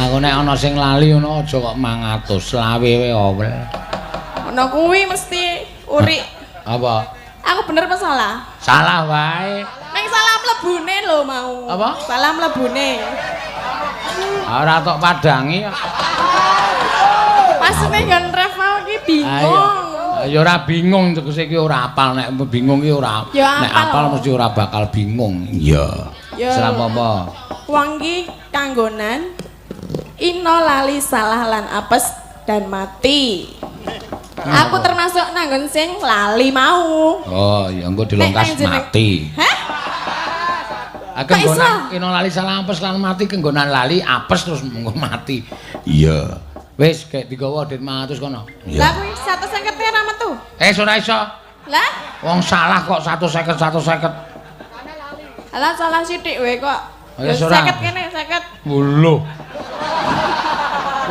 Aku nek ana sing lali ngono aja kok 100 lawe wae owel. Ono kuwi mesti urik. Apa? Aku bener apa salah? Salah wae. Ning salah mlebune lho mau. Apa? Salah mlebune. Ora tok padangi. Pas ning ref mau iki bingung. Ya ora bingung tegese iki ora apal nek bingung iki ora. Nek apal mesti ora bakal bingung. Iya. Selama apa? Wong iki kanggonan ino lali salah lan apes dan mati. Aku termasuk nanggon sing lali mau. Oh, ya engko dilongkas mati. Hah? Kenggonan ino lali salah apes lan mati kenggonan lali apes terus engko mati. Iya. Wis kek digawa dit 500 kono. Lah kuwi 150 ra metu. Ora iso. Lah? Wong salah kok 150. Alah salah sithik wae kok. Ya 50 kene 50. Lho.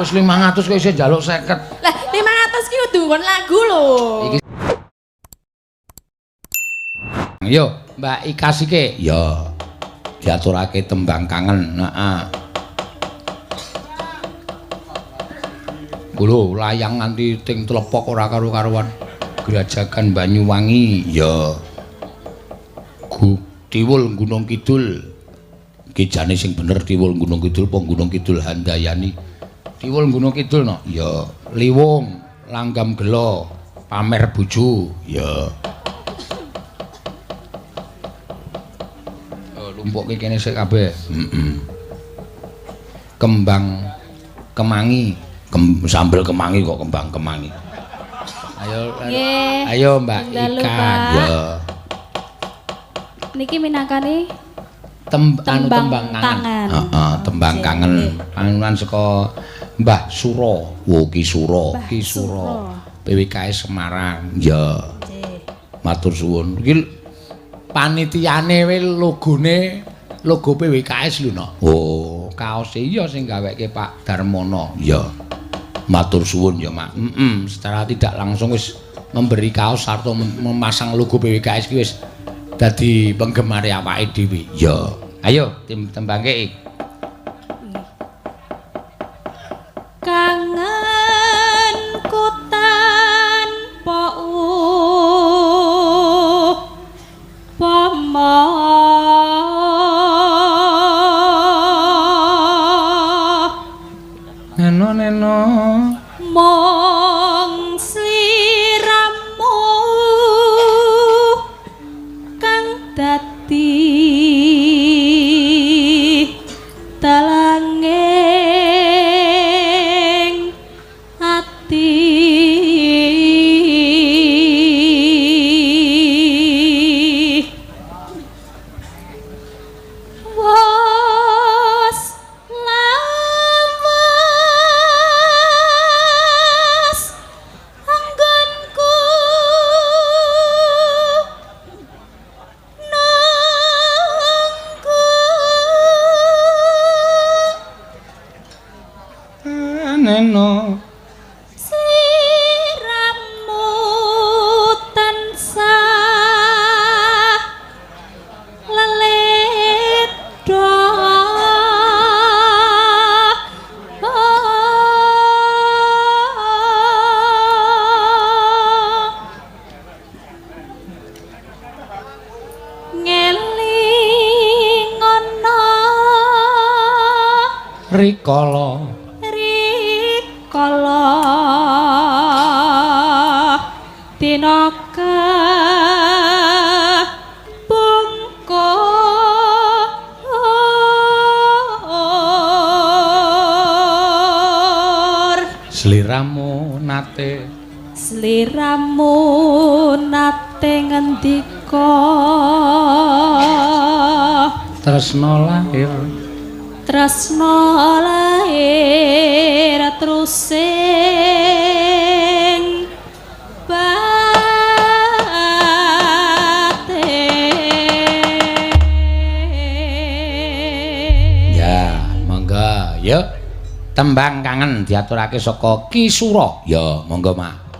Wis 500 kok isih njaluk 50. Lah 500 ki kudu kon lagu lho. Iki Yo, Mbak Ikas iki. Ya. Diaturake tembang kangen. Heeh. Kulo layang nganti ting telepok ora karo-karuan. Grajagan Banyuwangi. Ya. Tiwul Gunung Kidul. Iki jane sing bener Tiwul Gunung Kidul apa Gunung Kidul Handayani. Tiwul Gunung Kidul no. Ya. Liwung, Langgam Gelo, Pamer Bojo. Ya. Lumpuke kene sik kabeh. Kembang kemangi, sambel kemangi kok kembang kemangi. Ayo Mbak Ika. Ya. Niki minangkane tembang kangen. Heeh, tembang kangen. Panunan saka Mbah Suro. Wo Ki Suro, Ki Suro. PWKS Semarang. Ya. Matur suwun. Iki panitiane we logone logo PWKS lho no. Oh, kaos iya sing gaweke Pak Darmono. Ya. Matur suwun ya, Mak. Secara tidak langsung wis memberi kaos sarta memasang logo PWKS ki wis dadi penggemar awake dhewe. Ya. Ayo tim tembangke. Kangen kutan Neno mong sliramu kang dadi talanging ati neno sliramu tansah leledha ngelingono rikala kala tinaka bungkur sliramu nate ngendika tresna lahir terus sing batin. Ya, monggo. Yuk. Tembang kangen diaturake saka Ki Suro. Ya, monggo, Mak.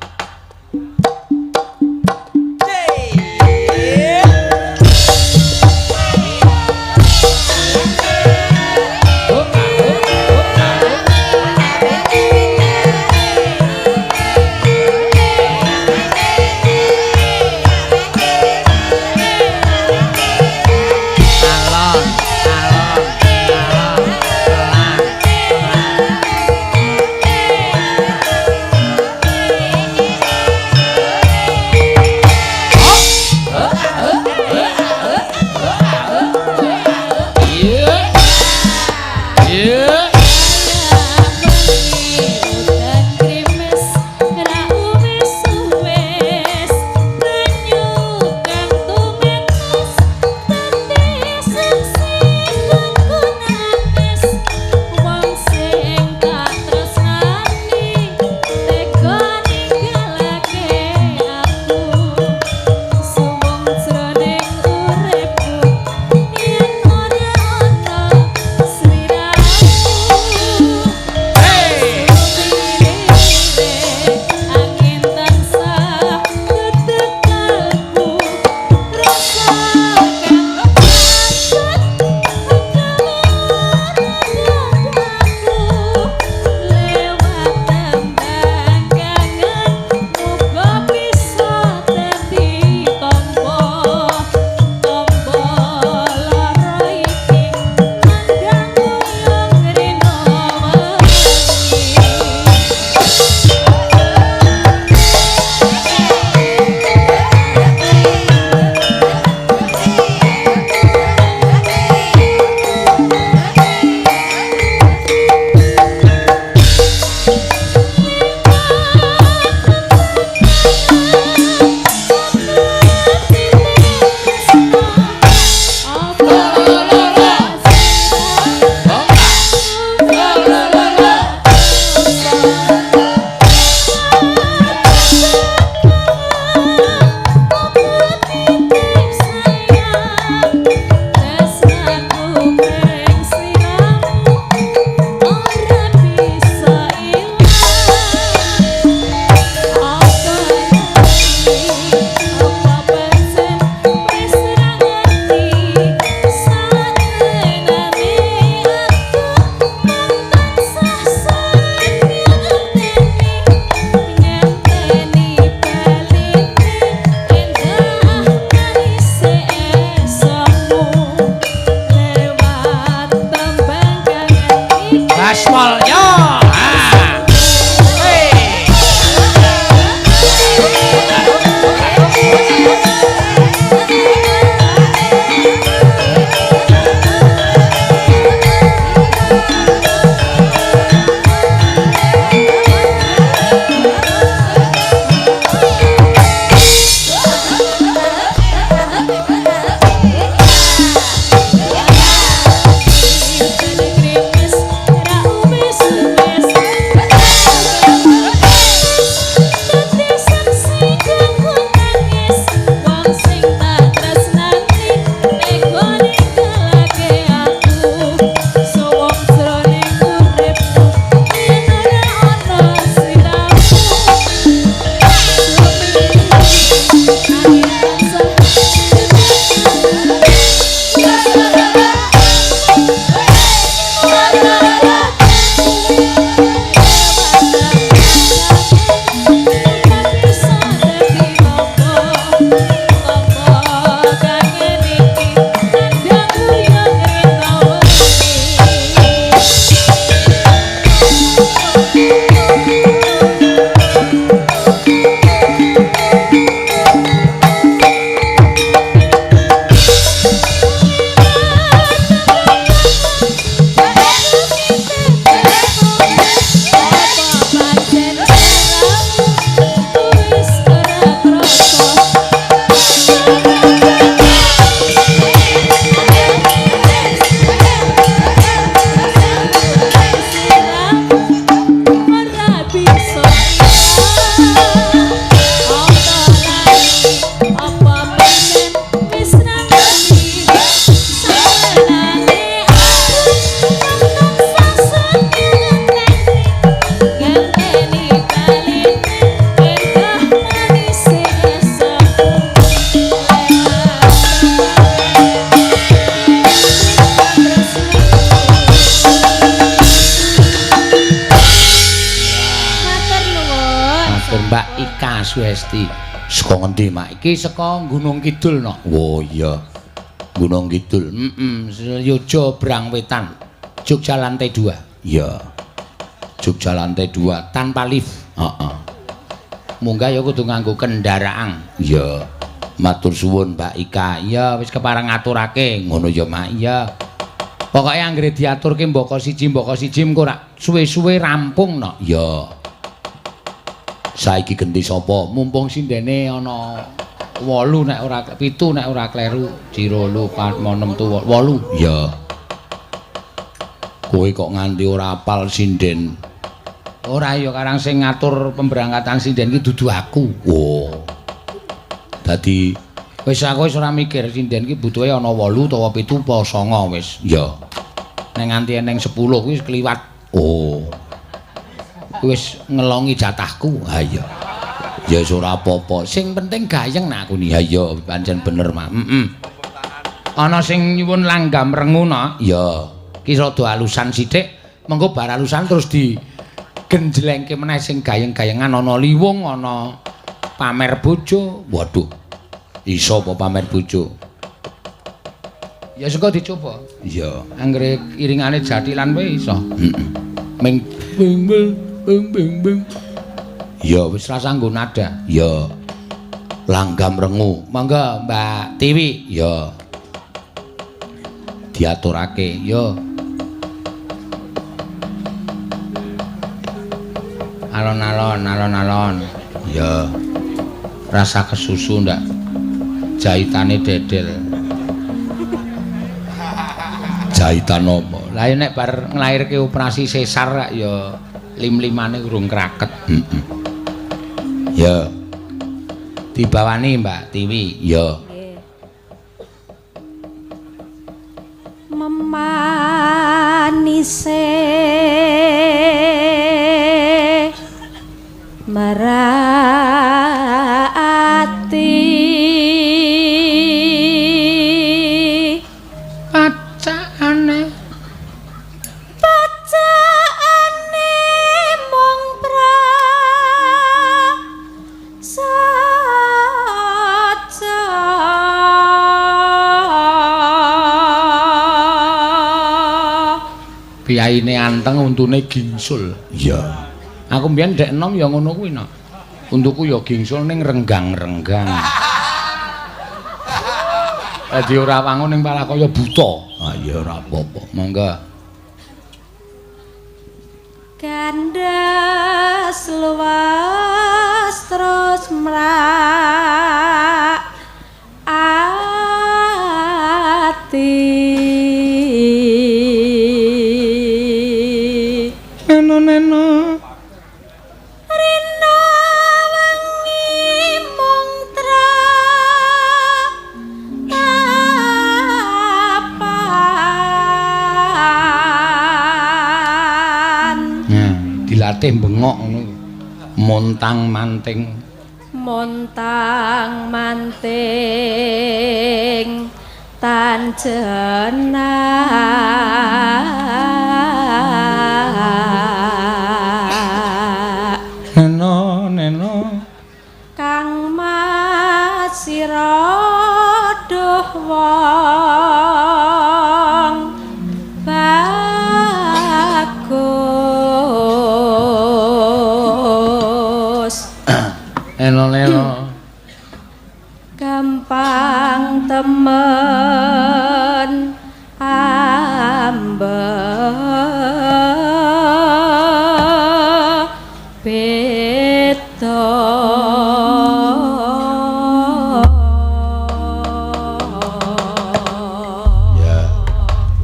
gaspol yo. Suesti. Saka ngendi, Mak? Iki saka Gunung Kidul no. Oh iya. Gunung Kidul. Yojo Brang Wetan. Jogja lantai 2. Iya. Jogja lantai 2 tanpa lift. Heeh. Munggah ya kudu nganggo kendaraan. Iya. Matur suwun Mbak Ika. Iya wis kepareng ngaturake. Ngono ya, Mak. Iya. Pokoke anggere diaturke mbaka siji engko rak suwe-suwe rampung no. Iya. Saiki genti sapa? Mumpung sindene ana 8 nek ora 7 nek ora kleru. Jiro 4 6 8. Ya. Kowe kok nganti ora apal sinden. Ora ya karang sing ngatur pemberangkatan sinden iki dudu aku. Oh. Dadi wis aku wis ora mikir sinden iki butuhe ana 8 utawa 7 apa 9 wis. Ya. Nek nganti eneng 10 kuwi wis kliwat. Oh. Wis ngelongi jatahku. Ha iya. Ya wis ora apa-apa. Sing penting gayeng nak aku ni. Ha iya pancen bener, Mak. Ana sing nyuwun langgam rengu no. Ya. Ki rada alusan sithik. Mengko bar alusan terus digenjlengke meneh sing gayeng-gayengan ana liwung, ana pamer bojo. Waduh. Iso apa pamer bojo? Ya sengko dicoba. Iya. Anggere iringane jatilan wae iso. Ming bing. Ya wis rasa nggo nada. Ya. Langgam rengu. Monggo Mbak Tiwi. Ya. Diaturake. Ya. Alon-alon. Ya. Rasa kesusu ndak. Jahitane dedel. Jahitan apa? Lah nek bar nglairke operasi sesar ya lim-limane urung kraket. Ya. Dibawani Mbak Tiwi. Ya. Memanise merati pacaane mong prasaja piyayi raine anteng untune gingsul. Iya. Aku mbiyen ndek enom ya ngono kuwi no. Untuku ya gingsul ning renggang-renggang. Dadi ora wangun ning palakaya buta. Ah ya ora apa-apa. Monggo. Kandas luas terus mrak ati neno rina wengi mung trapapan dilatih bengok ngono montang-manting tanjenak neno kang masira duh wong bagus neno gampang temen amba beda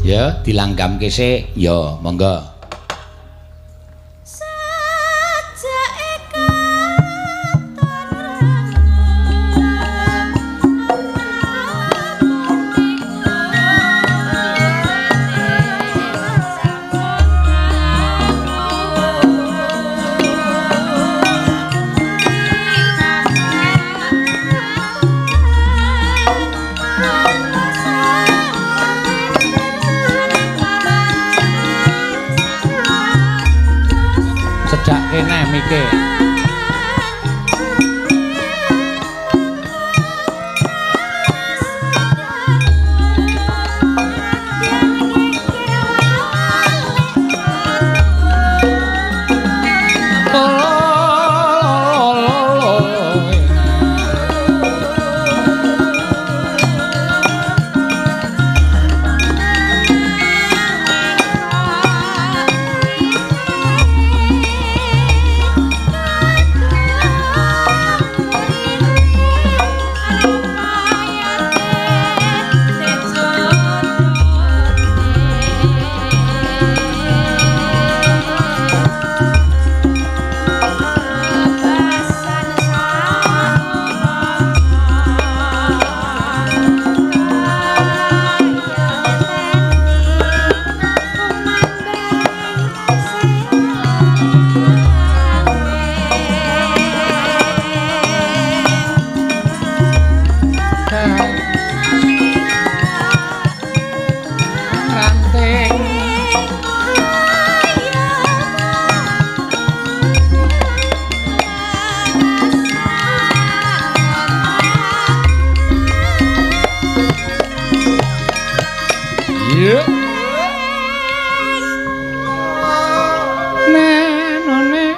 ya dilanggamke sik ya monggo cedak kene mike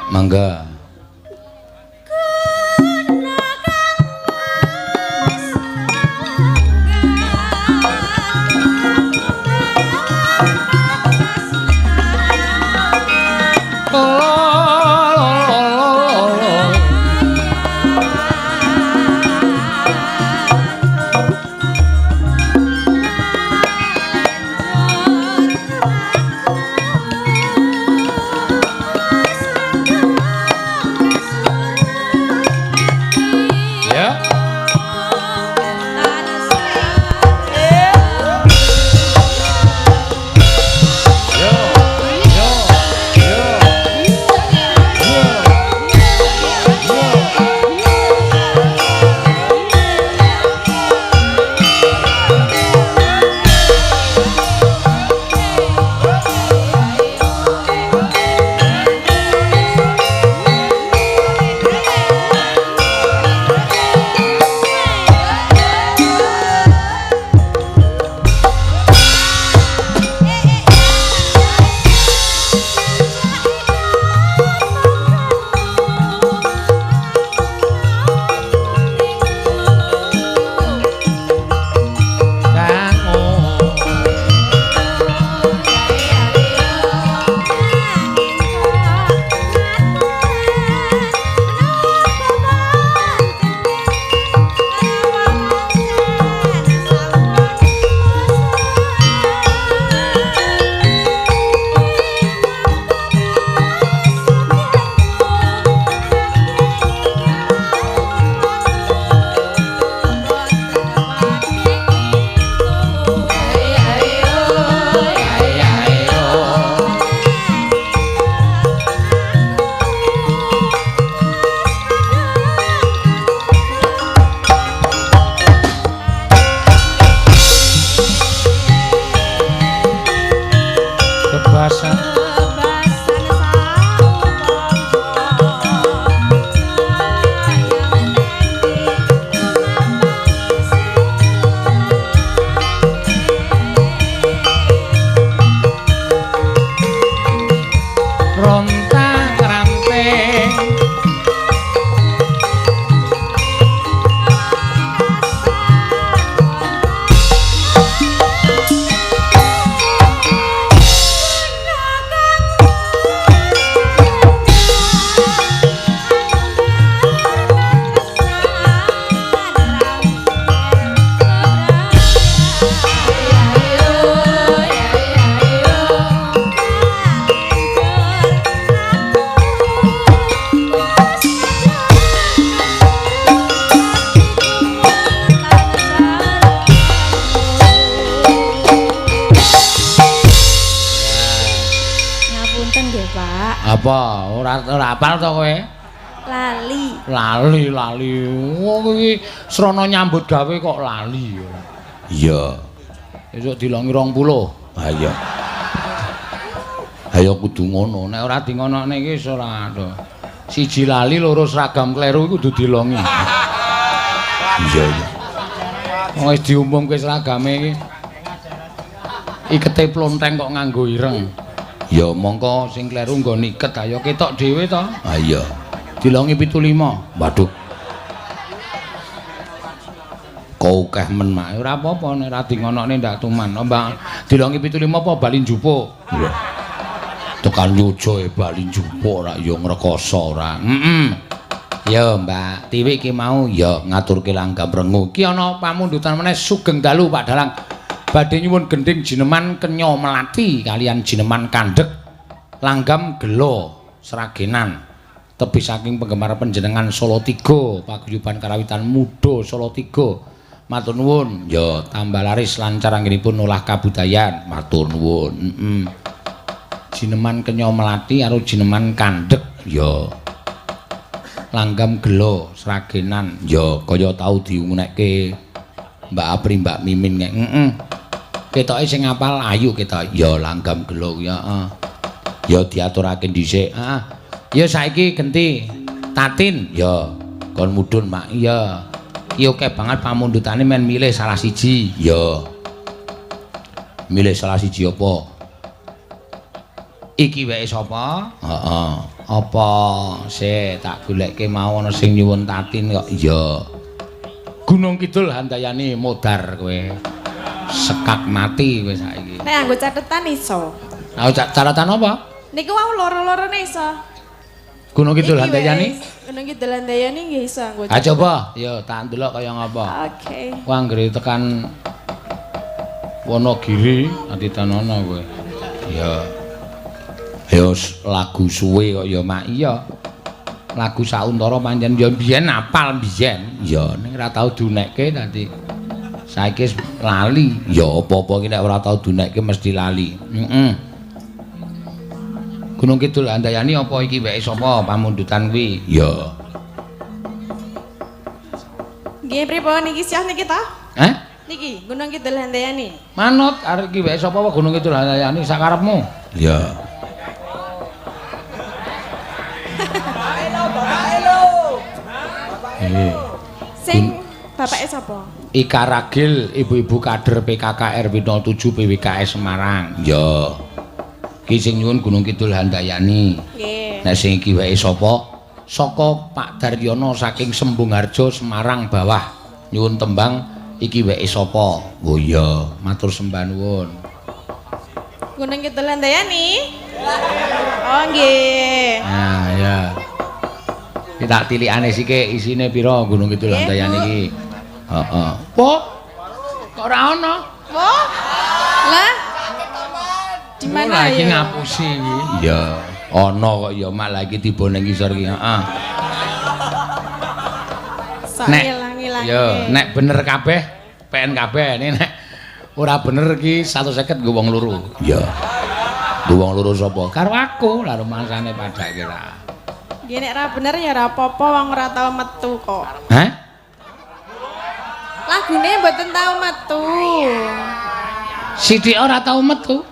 mangga rontang-ranting apa ora apal to kowe lali wong iki srana nyambut gawe kok lali iya esuk dilongi 20 ha iya ayo kudu ngono nek ora di ngonokne iki ora siji lali loro seragam kleru iku kudu dilongi iya wis diumumke seragame iki ikete plonteng kok nganggo ireng ya mongko sing kleru nggo niket ayo ketok dhewe to. Ha iya. Dilongi 75. Waduh. Kok akeh men mak ora apa-apa nek ra dingonokne ndak tuman. Mbak dilongi 75 apa bali njupuk. Lho. Tekan nyojo bali njupuk ora ya ngrekoso ora. Ya Mbak, Tiwi iki mau ya ngaturke langgam rengu. Ki ana pamundutan meneh sugeng dalu Pak Dalang. Badhe nyuwun gending jineman kenya melati kalian jineman kandhek langgam gelo seragenan tebih saking penggemar panjenengan Solo 3 paguyuban karawitan muda Solo 3 matur nuwun ya tambah laris lancar anggenipun olah kabudayan matur nuwun jineman kenya melati karo jineman kandhek ya langgam gelo seragenan ya kaya tau diungunake Mbak Apri Mbak Mimin nek ketoke sing apal ayu ketok ya langgam gelo ya ya diaturake dhisik ya saiki genti tatin ya kon mudhun mak iya iki oke banget pamundutane men milih salah siji ya milih salah siji apa iki wae sapa heeh apa sik tak goleke mau ana sing nyuwun tatin kok ya Gunung Kidul Handayani modar kowe sekak mati kowe saiki. Nek anggo catetan iso. Lah catatan apa? Niku wau loro-lorone iso. Gunung Kidul Handayani? Gunung Kidul Handayani nggih iso anggo. Ah coba, ya tak ndelok kaya ngapa. Oke. Ku anggere tekan Wonogiri Aditanono kowe. Ya. Ya lagu suwe kok ya mak iya. Lagu sauntara pancen ya biyen apal biyen. Ya ning ora tau dunekke dadi saiki lali ya apa-apa iki nek ora tau dunekke mesti lali. Gunung Kidul Handayani apa iki wae sapa pamundutan kuwi? Ya. Nggih pripun iki siah niki ta? Hah? Niki Gunung Kidul Handayani. Manut arek iki wae sapa Gunung Kidul Handayani sak karepmu? Ya. Sing bapake sapa? Ika Ragil, ibu-ibu kader PKK RW 07 PWKS Semarang. Ya. Ki sing nyuwun Gunung Kidul Handayani. Nggih. Nek sing iki wae sapa? Saka Pak Daryono saking Sembungharjo Semarang bawah. Nyuwun tembang iki wae sapa? Oh iya, matur sembah nuwun. Gunung Kidul Handayani? Oh nggih. Nah, ya. Kita tilikane sike isine pira Gunung Kidul Handayani iki? Heeh. Po? Kok ora ana? Po? Lah? Di mana ya? Lagi ngapusi iki. Ya, ana kok ya mak lagi tiba ning ngisor iki. Heeh. Nek ilang-ilang. Ya, nek bener kabeh PN kabeh nek ora bener iki 150 nggo wong loro. Ya. Nggo wong loro sapa? Karo aku, lah rumangsane padake lah. Nggih nek ora bener ya ora apa-apa wong ora tau metu kok. Hah? Lagune mboten tau metu. Sithik ora tau metu.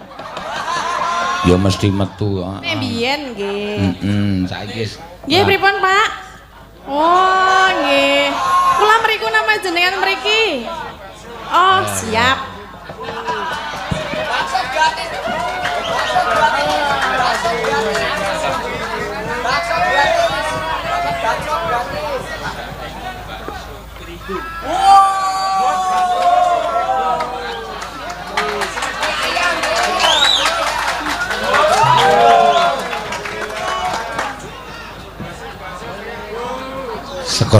Ya mesti metu. Nek biyen nggih. Saiki Nggih pripun, Pak? Oh, nggih. Kula mriku nama jenengan mriki. Oh, siap. Seko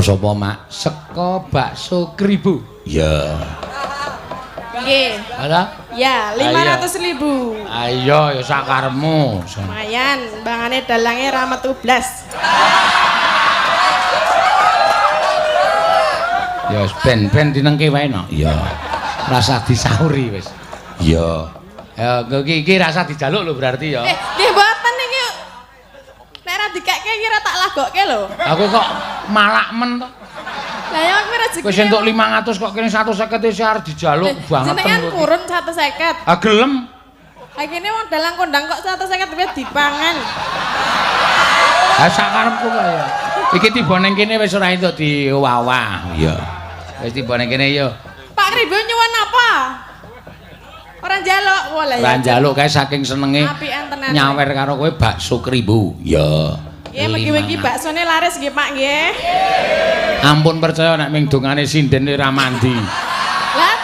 sapa, Mak? Seko bakso kribo. Ya. Nggih. Ala? Ya, 500.000. Ayo ya sakarepmu. Lumayan, bangane dalange ra metu blas. Ya wis ben dinengke wae no. Ya. Rasa disauri wis. Ya. Ya iki rasa dijaluk lho berarti ya. Nggih mboten iki. Nek ra dikekke iki ra tak lagokke lho. Aku kok malak men to. Lah ya kuwi rezeki. Wis entuk 500 kok kene 150 wis arep dijaluk banget. Jenengan kurun 150. Ah gelem. Ha kene wong dalang kondang kok 150 wis dipangan. Ha sakarepku kok ya. Iki tiba ning kene wis ora entuk diwawah. Iya. Wis tiba ning kene ya. Pak Kribo nyuwun apa? Ora njaluk boleh ya. Ora njaluk kae saking senenge Apian tenan. nyawer karo kowe bakso kribo. Ya. Nggih megi-megi baksone laris nggih Pak nggih. Ampun percaya nek ming dongane sinden ora mandi. Lah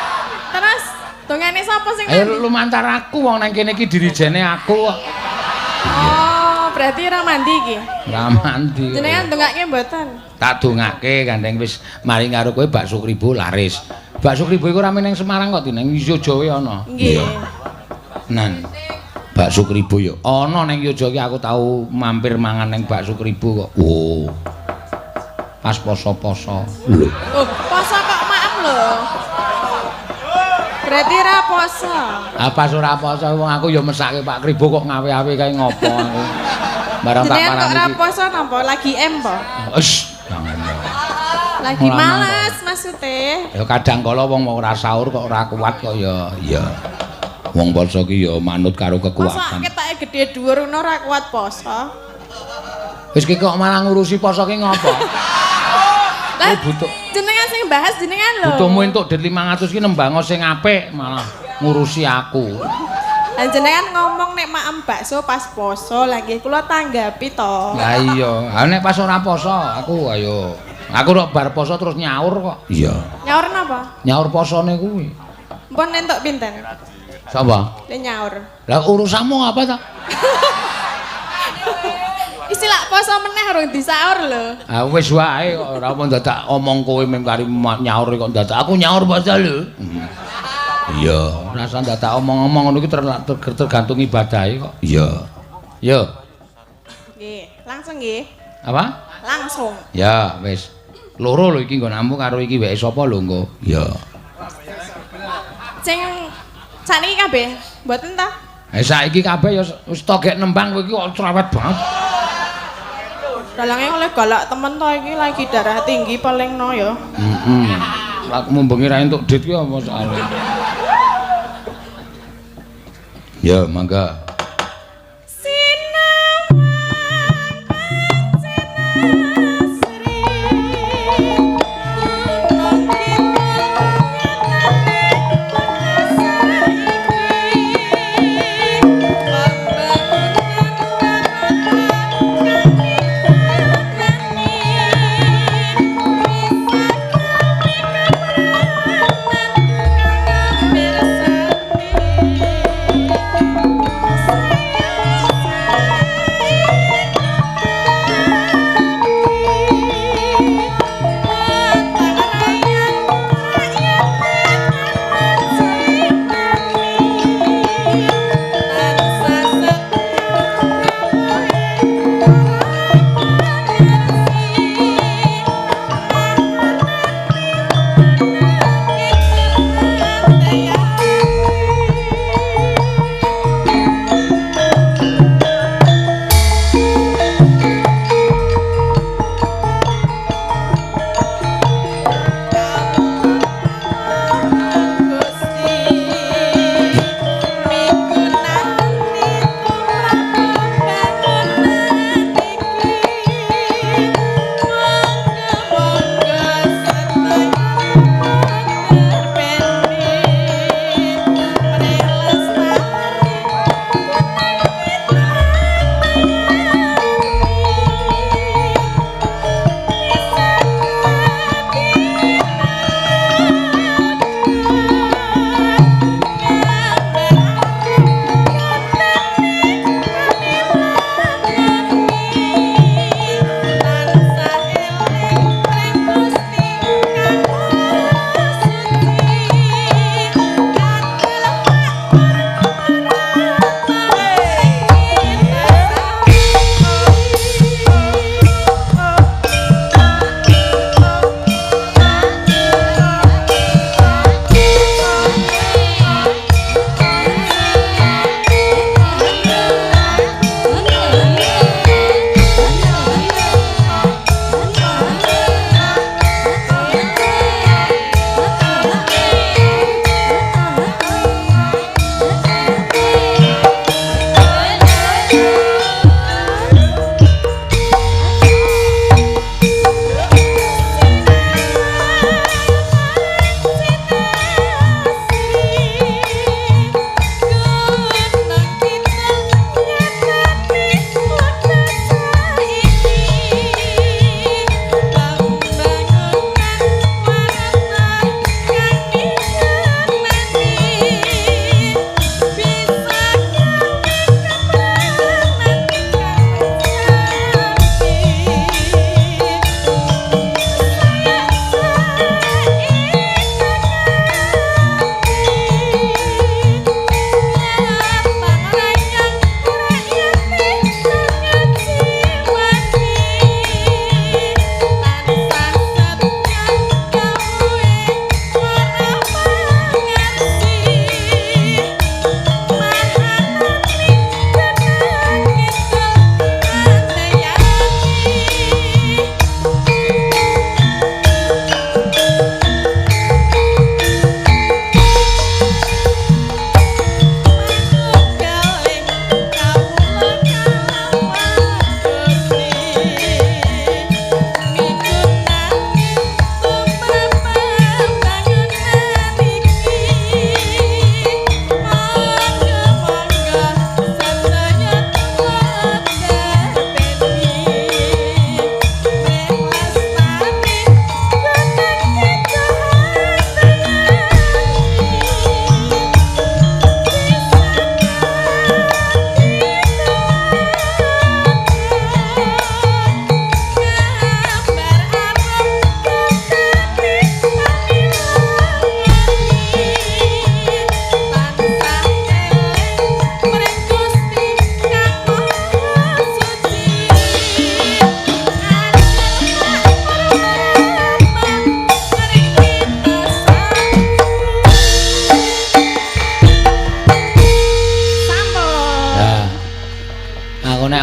terus dongane sapa sing Ayo lumantar aku wong nang kene iki dirijene aku kok. Oh, berarti ora mandi iki. Ora mandi. Jenengan ndongake mboten? Tak dongake gandeng wis mari karo kowe bakso kribo laris. Bakso kribo iku rame ning Semarang kok ning Yojowe ana. Nggih. Nan. Bakso kribo ya ana ning Yojo iki aku tau mampir mangan ning bakso kribo kok. Oh. Pas poso-poso. Lho. Oh, poso kok maaf lho. Berarti ra poso. Apa ora poso wong aku ya mesake Pak Kribo kok ngawe-awe kae ngopo aku. Barang tak Jenengan kok parani ra iki. poso napa lagi em po? Wis, jangan. Lagi Ora males maksude. Ya kadang kala wong mau ora sahur kok ora kuat kok ya. Iya. Wong poso ki ya manut karo Poso kekuatan. ketake gedhe dhuwur ngono ora kuat poso. Wis ki kok malah ngurusi poso ki ngopo? Lah butuh jenengan sing bahas jenengan lho. butuhmu entuk dit 500 ki nembang sing apik malah ngurusi aku. Lah jenengan ngomong nek maem bakso pas poso lagi kula tanggapi to. Lah iya, ha nek pas ora poso aku ayo. Aku kok bar poso terus nyaur kok. Iya. Nyaur napa? Nyaur posone kuwi. Mpun entuk pinten? Sapa? Le nyaur. Lah urusanmu apa ta? Istilah poso meneh urung disaur lho. Ah wis wae kok ora apa dadak omong kowe mung kari nyaur kok dadak aku nyaur padha lho. Iya, rasa dadak omong-omong ngono iki tergantung ibadahe kok. Iya. Yo. Nggih, langsung nggih. Apa? Langsung. Ya, wis. Loro lho iki nggonanmu karo iki weke sapa lho engko? Ya. Sing sakniki kabeh mboten ta? Saiki kabeh ya wis togek nembang kowe iki kok cerewet banget. Dalange oleh galak temen to iki lagi darah tinggi paling no ya. Heeh. Aku mumbengi ra entuk dit ki apa soalé. Ya, mangga.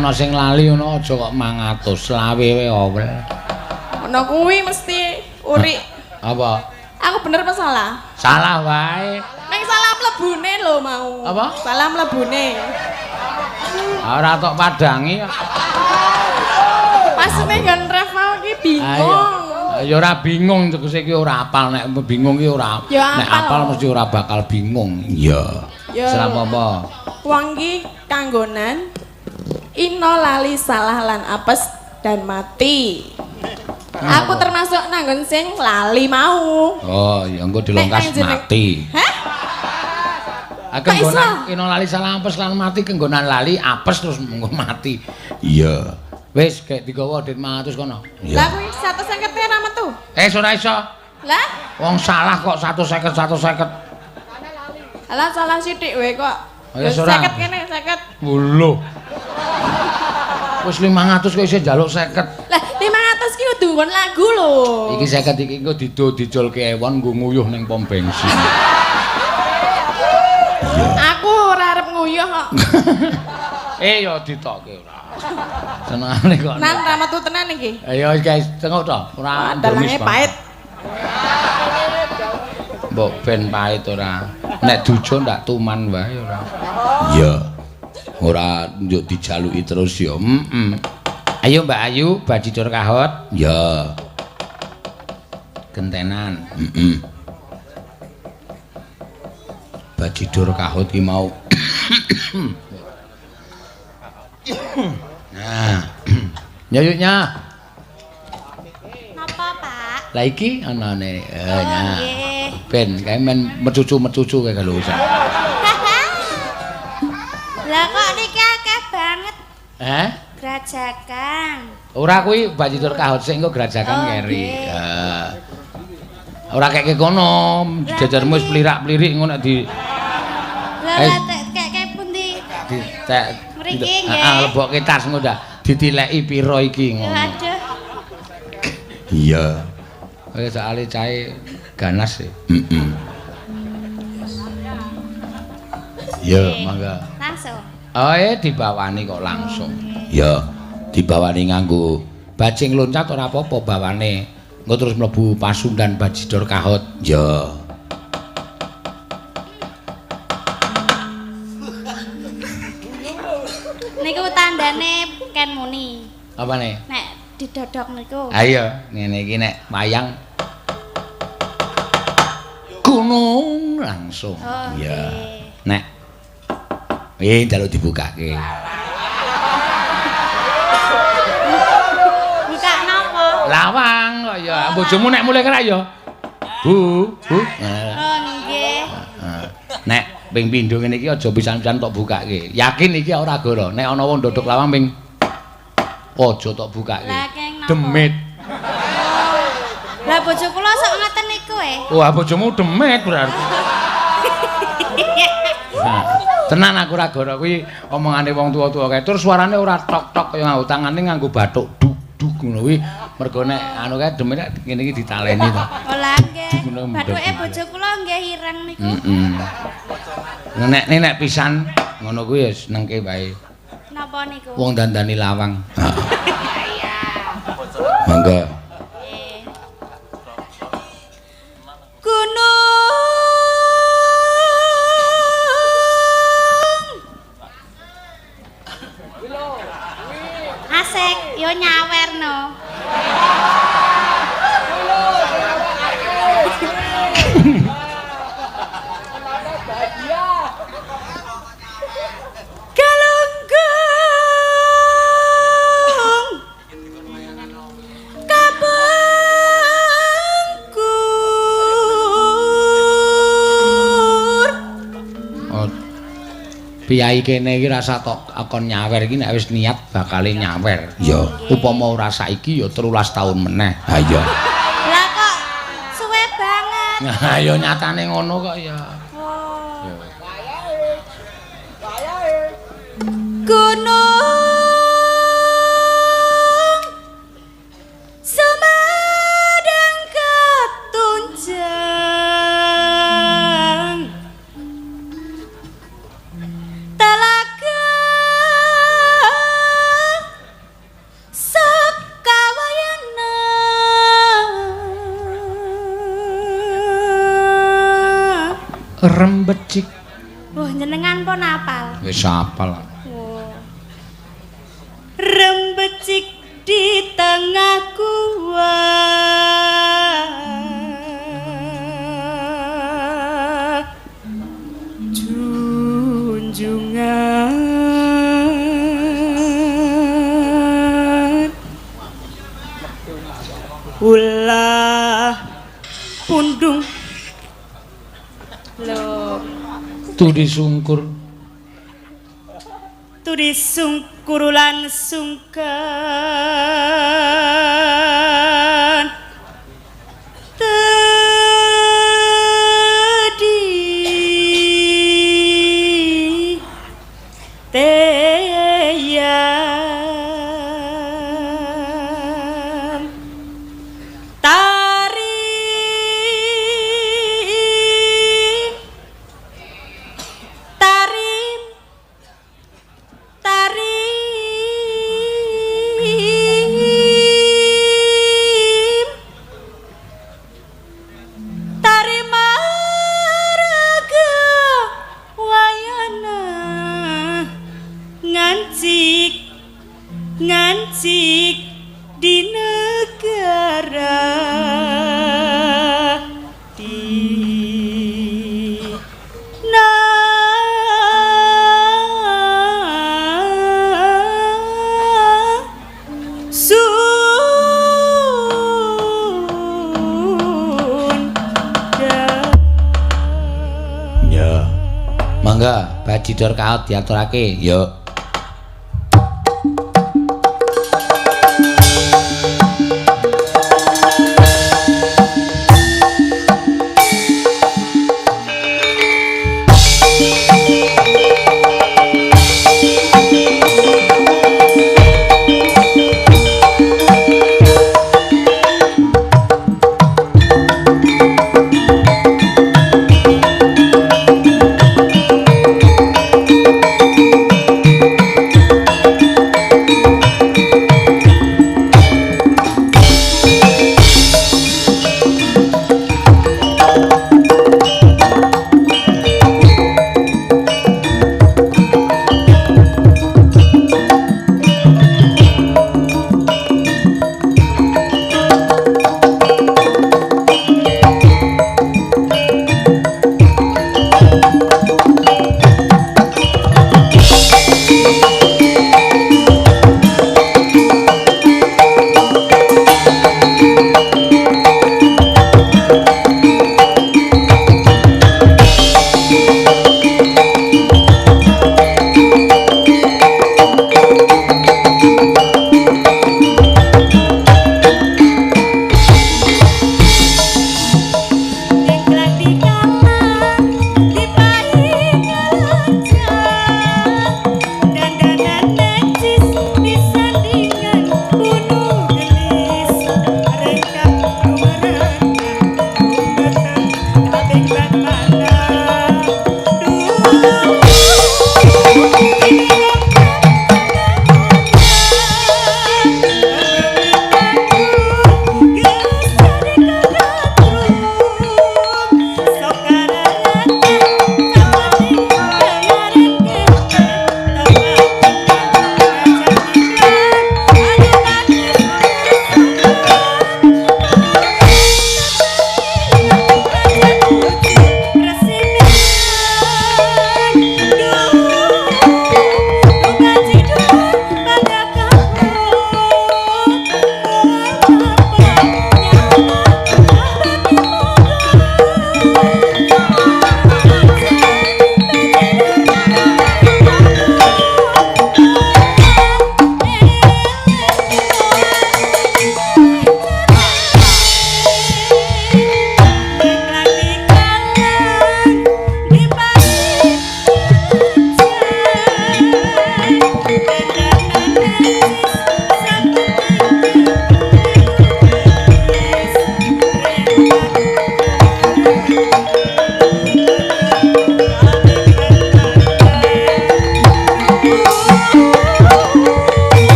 ana sing lali ngono aja kok 500 lawe wae owel. Ana kuwi mesti uri. Apa? Aku bener apa salah? Salah wae. Ning salah mlebune lho mau. Apa? Salah mlebune. Ora tok padangi. Pas nggon ref mau iki bingung. Ya ora bingung tegese iki ora apal nek bingung iki ora. Nek apal mesti ora bakal bingung. Iya. Selama apa? Wong iki kanggonan ino lali salah lan apes dan mati. Aku termasuk nanggon sing lali mau. Oh, ya engko dilongkas mati. Hah? Kenggonan ino lali salah apes lan mati kenggonan lali apes terus engko mati. Iya. Wis kayak digawa dit 500 kono. Lah kuwi 150 ya metu. Ora iso. Lah? Wong salah kok 150. Alah salah sithik wae kok. Wis ora. 50 kene 50. Lho. Wis 500 kok isih njaluk 50. Lah 500 ki kudu nggon lagu lho. Iki 50 iki engko didolke ewon nggo nguyuh ning pom bensin. Aku ora arep nguyuh kok. Ya ditokke ora. Senengane kok. Nan ra metu tenan iki. Ayo guys, tengok to. Ora dalange pahit. Mbok ben pahit ora. Nek dujo ndak tuman wae ora. Iya. Ora njuk dijaluki terus ya. Ayo Mbak Ayu, Bajidur Kahot. Ya. Gentenan. Bajidur Kahot ki mau. Nah. Nyayuknya. Napa, Pak? Lah iki anane. Nah. Nggih. Ben kae men mecucu-mecucu kae kalau usah. Lah kok niki akeh banget Hah? grajakan. Ora kuwi Bajidur Kahot sing engko grajakan keri. Ya. Ora kek kono, jajarmu wis plirak-plirik ngono nek di Lah kek pundi? Mriki nggih. Lebokke tas ngono dah. Ditileki pira iki ngono. Aduh. Iya. Kaya soalé cahe ganas sih. Ya, mangga. Langsung. Oh, dibawani kok langsung. Ya, dibawani nganggo bajing loncat ora apa-apa bawane. Engko terus mlebu Pasundan Bajidur Kahot. Ya. Niku tandane Ken Muni. Apane? Nek didodok niku. Ayo, ngene iki nek wayang gunung langsung. Iya. Nek njaluk dibukake. Buka napa? Lawang kok ya. Bojomu nek mulih kira ya. Bu. Oh nggih. Nek ping pindho ngene iki aja pisan-pisan tok bukake. Yakin iki ora goro. Nek ana wong ndodok lawang ping aja tok bukake. Lah keng napa? Demit. Lah bojo kula sok ngoten niku Wah, bojomu demit berarti. Nah, tenan aku ora goro kuwi omongane wong tuwa-tuwa kae. Tur suarane ora tok-tok kaya nganggo tangane nganggo bathuk duk-duk ngono kuwi. Mergo nek anu kae demit ngene iki ditaleni to. Oh lah nggih. Bathuke bojo kula nggih ireng niku. Nek pisan ngono kuwi wis nengke wae. Napa niku? Wong dandani lawang. Iya. Mangga. Asik, yo nyawerno. Piyai kene iki rasa tok akon nyawer iki nek wis niat bakale nyawer. Ya, upama ora saiki ya 13 taun meneh. Ha iya. Lah kok suwe banget. Nah, ya nyatane ngono kok ya. Oh. Gunung Sumedang ketunjang Telaga Rembecik. Wah, jenengan pun apal. Wis apal. Rembecik di tengah gua. Junjungan ulah pundung lho Tudi sungkur lan sungkan tedi teyang ngancik di negara di ya mangga bajidor kaot diaturake ya.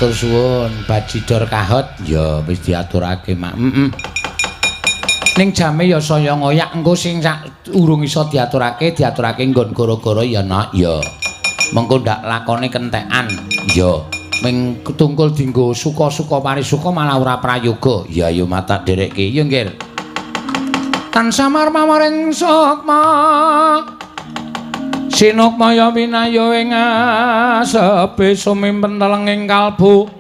Matur suwun, Bajidor Kahot ya wis diaturake, Mak. Ning jame ya saya ngoyak engko sing urung iso diaturake nggon gara-gara ya nak ya. Mengko ndak lakone kentekan ya. Ming tungkul dinggo suka-suka parisuka malah ora prayoga. Ya yo matak derekke. Ya nggih. Tansah marmaring sukma Sinukmaya winayo ing asepe sumimpen telenging kalbu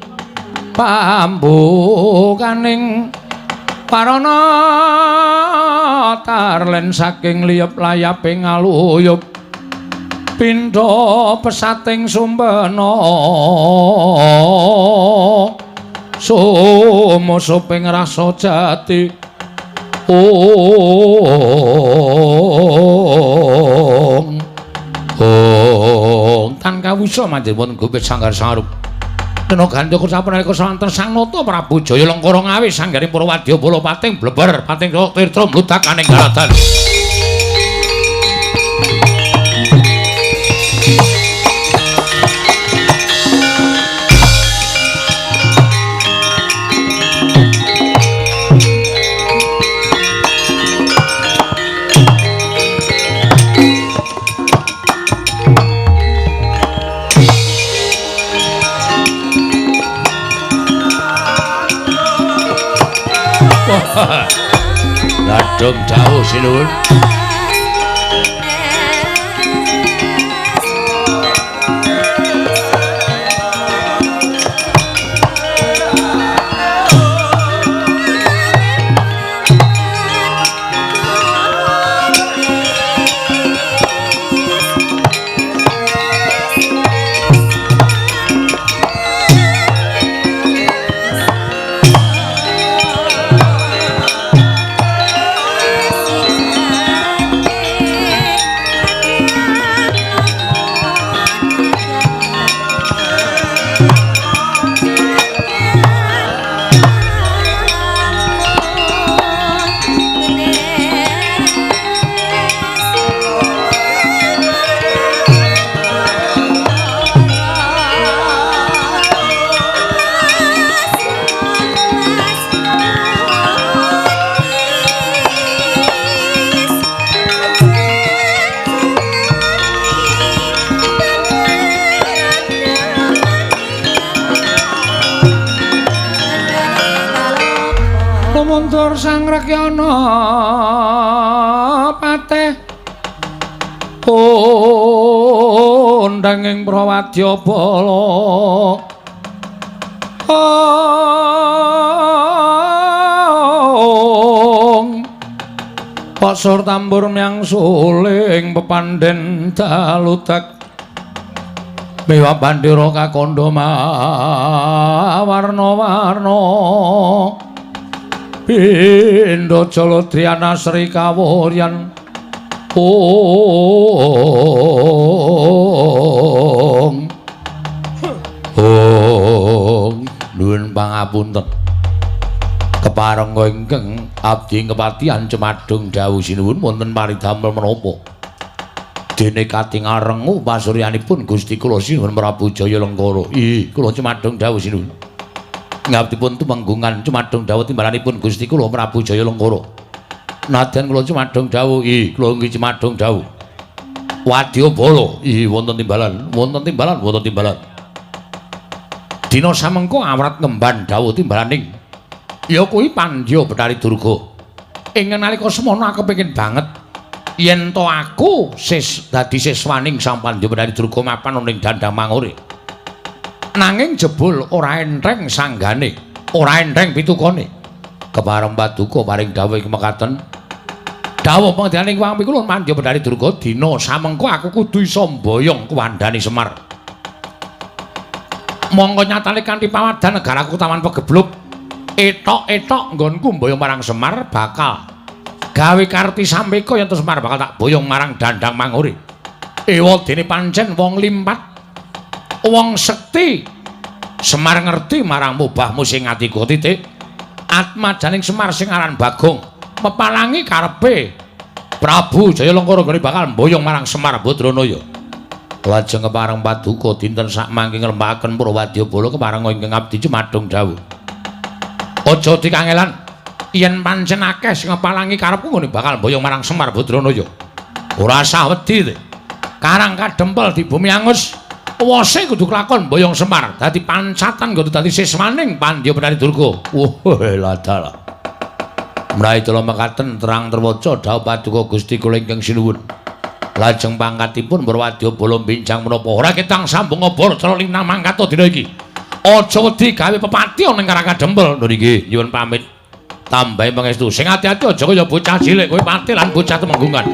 pambukaning parana tarlen saking liyep layaping aluyup pindha pesating sumbana sumusuping rasa jati tan kawusa manjipun gupit sanggar sarup dena gandha sapunalika sawanten Sang Nata Prabu Jaya Lengkara ngawi sanggaring Purwadya Bala pating bleber pating tirta mludakaning galadan Ladung dawuh sinuwun. Mundur Sang Rekyana pateh undanging Prawadya Bala pasur tambur myang suling pepandhen daludak miwa bandira kakandha warna-warna Pindha Jaladhyana Sri Kawuryan nuwun pangapunten keparengga ingkang abdi kepatihan Cemadung dawuh sinuwun wonten paridamel menapa dene katingal rengu pasuryanipun Gusti kula sinuwun Prabu Jaya Lengkara kula Cemadung dawuh sinuwun ngabdipun tumenggungan Cemadung dawuh timbalanipun Gusti kula Prabu Jaya Lengkara. Nadyan kula Cemadung dawuh, kula nggih Cemadung dawuh. Wadya Bala, wonten timbalan, wonten timbalan, wonten timbalan. Dina samengko awrat ngemban dawuh timbalaning ya kuwi Pandya Betari Durga. Ing nalika semana aku pengin banget yen to aku dadi siswaning Sang Pandya Betari Durga mapan ning Dandang Mangure. Nanging jebul ora entheng sanggane, ora entheng pitukane. Kepareng paduka paring dawuh iki mekaten. Dawuh pangdianing Wang Pikul Pandya Betari Durga dina samengko aku kudu isa mboyong kuwandhane Semar. Monggo nyatane kanthi pawadan negaraku Taman Pegebluk, etok-etok nggonku mboyong marang Semar bakal gawe karti sampeka yen Semar bakal tak boyong marang Dandang Mangure. Ewadene pancen wong limpat wong sekti Semar ngerti marang mubahmu sing atiku titik atmajaning Semar sing aran Bagong mepalangi karepe Prabu Jaya Lengkara gone bakal mboyong marang Semar Badranaya Lajeng kepareng paduka dinten sak mangke ngrembaken para wadyabala kepareng ingkang abdi Cemadung dawuh. Aja dikangelan. Yen pancen akeh sing ngepalangi karepku ngene bakal boyong marang Semar Badranaya. Ora usah wedi. Karang kadempel di bumi angus. Wose kudu kelakon boyong Semar. Dadi pancatan kudu dadi siswaning Pandya Betari Durga. Wah, ladal. Mrai kula mekaten terang terwaca dawuh paduka Gusti kula ingkang sinuwun. Lajeng pangkatipun berwadyabala bincang menapa ora ketang sambung ngobor cara linang mangkat dina iki. Aja wedi gawe pepati ning Karang Kadempel. Lho nggih, nyuwun pamit. Tambahi pangestu. Sing ati-ati aja kaya bocah cilik kowe pati lan bocah temenggungan.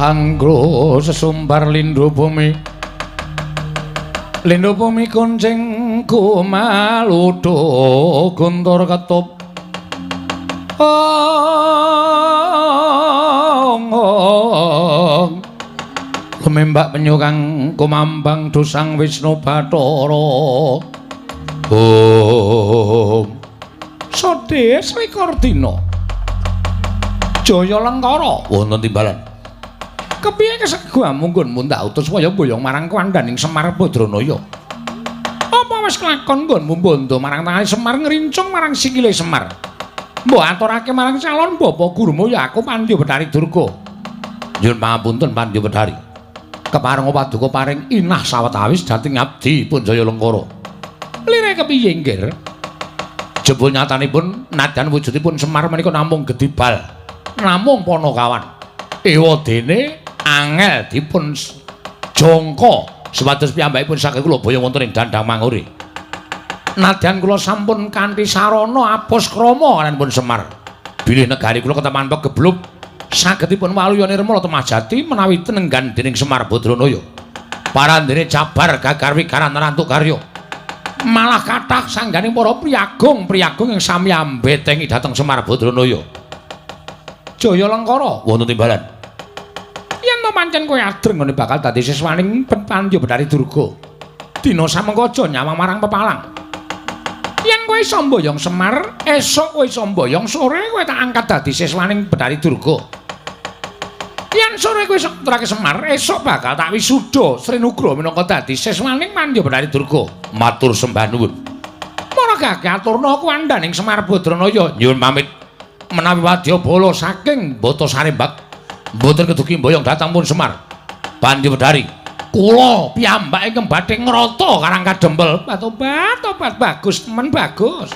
Anggo sesumbar lindhu bumi kuncing kumaludha guntur ketup lumembak penyu kang kumambang dusang Wisnu Bathara Sode swikur dina Jaya Lengkara wonten timbalan kepiye kesego mungkun mundak utus supaya boyong marang kandhaning Semar Badranaya. Apa wis kelakon nggonmu mbondo marang tangane Semar ngrincung marang sikile Semar. Mbok aturake marang calon bapa gurumu ya aku Pandya Betari Durga. Nyuwun pangapunten Pandya Betari. Kepareng paduka paring inah sawetawis dhateng abdi pun Jaya Lengkara. Lire kepiye nggir? Jebul nyatanipun nadyan wujudipun Semar menika namung gedibal. Namung Panakawan. Ewadene angel dipun jangka supados piyambakipun saged kula boyong wonten ing Dandang Manguri. Nadyan kula sampun kanthi sarana apus krama kananipun Semar. Bilih negari kula ketepan pegebluk sagedipun waluya nirmala temajati menawi tenenggan dening Semar Badranaya. Parandene jabar gagar wikaran rantuk karya. Malah kathah sangganing para priyagung ing sami ambetengi dhateng Semar Badranaya. Jaya Lengkara wonten timbalan. Yen to pancen kowe adreng ngene bakal dadi siswaning Pandya Betari Durga. Dina samengko aja nyawang marang pepalang. Yen kowe iso mboyong Semar, esuk kowe iso mboyong sore kowe tak angkat dadi siswaning Betari Durga. Yen sore kowe iso turake Semar, esuk bakal tak wisuda Sri Nugra minangka dadi siswaning Pandya Betari Durga. Matur sembah nuwun. Marga aturna kuandhaning Semar Badranaya nyuwun pamit. Menawi wadyabala saking Bata Sarembak mboten kedugi mboyong dhateng pun Semar Pandya Betari kula piyambake kembadhe ngrata Karang Kadempel tobat bagus temen bagus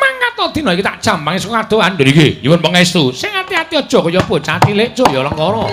mangkat dina iki tak jambangi saka kadohan lho nggih nyuwun pangestu sing ati-ati aja kaya bocah cilik Jaya Lengkara.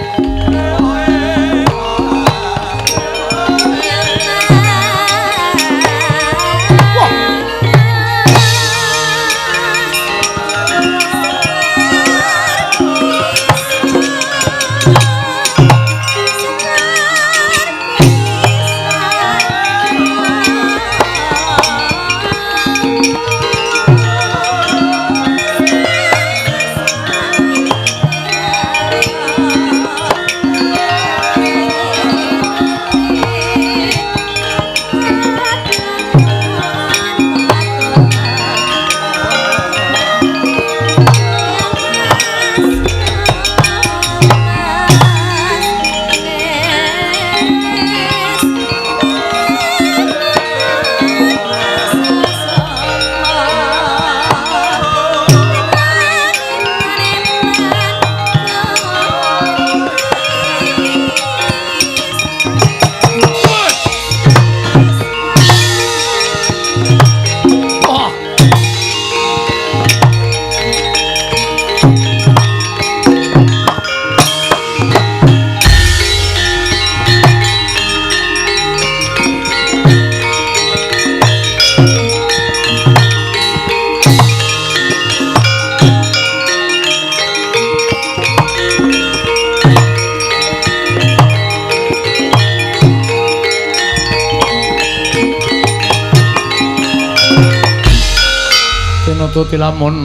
nututi lamun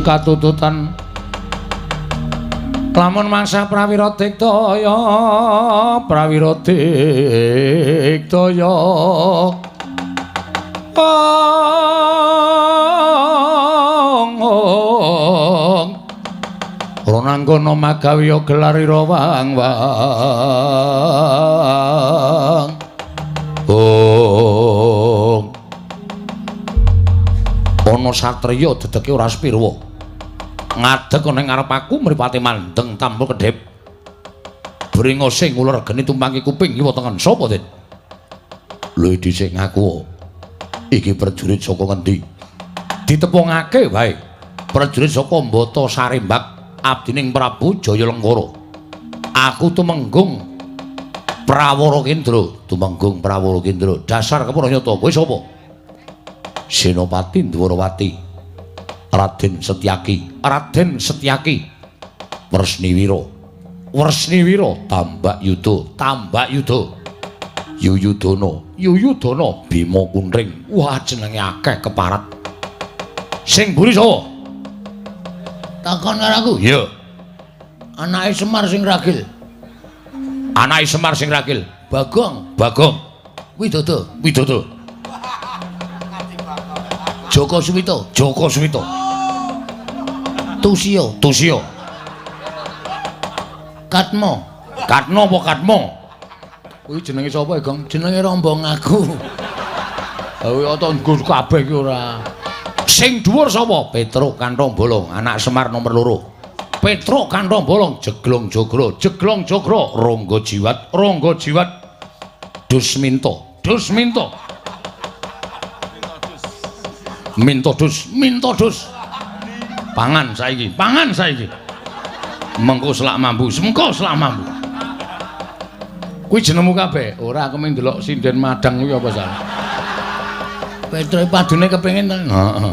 katututan lamun mangsa prawira diktaya Ronanggana magawiya gelarira wang-wang ana satriya dedeke ora spirwa ngadeg ning ngarep aku mripate mandeng tampul kedhep bringose nguler geni tumpangi kuping kiwa tengen sapa Den lho dhisik ngaku iki prajurit saka ngendi ditepungake wae prajurit saka Mbata Sarembak abdining Prabu Jayalenggara aku tumenggung Prawara Kendra dasar kepuranyata kowe sapa Senopati Dwarawati Raden Setyaki Wresniwira Tambak Yuda Yuyudana Bima Kunring wah jenenge akeh keparat sing mburi sapa takon karo aku ya anake Semar sing ragil Bagong Widodo Joko Suwito Tusio Katmo kuwi jenenge sapa Gong jenenge rombong aku kuwi ata nggur kabeh iki ora sing dhuwur sapa Petruk Kantong Bolong anak Semar nomor 2 Petruk Kantong Bolong Jeglong Jogro Ronggo Jiwat Dusminto Minto dus pangan saiki mengko selak mambu kuwi jenengmu kabeh ora aku mung ndelok sinden madang kuwi apa salah Petro padune kepengin heeh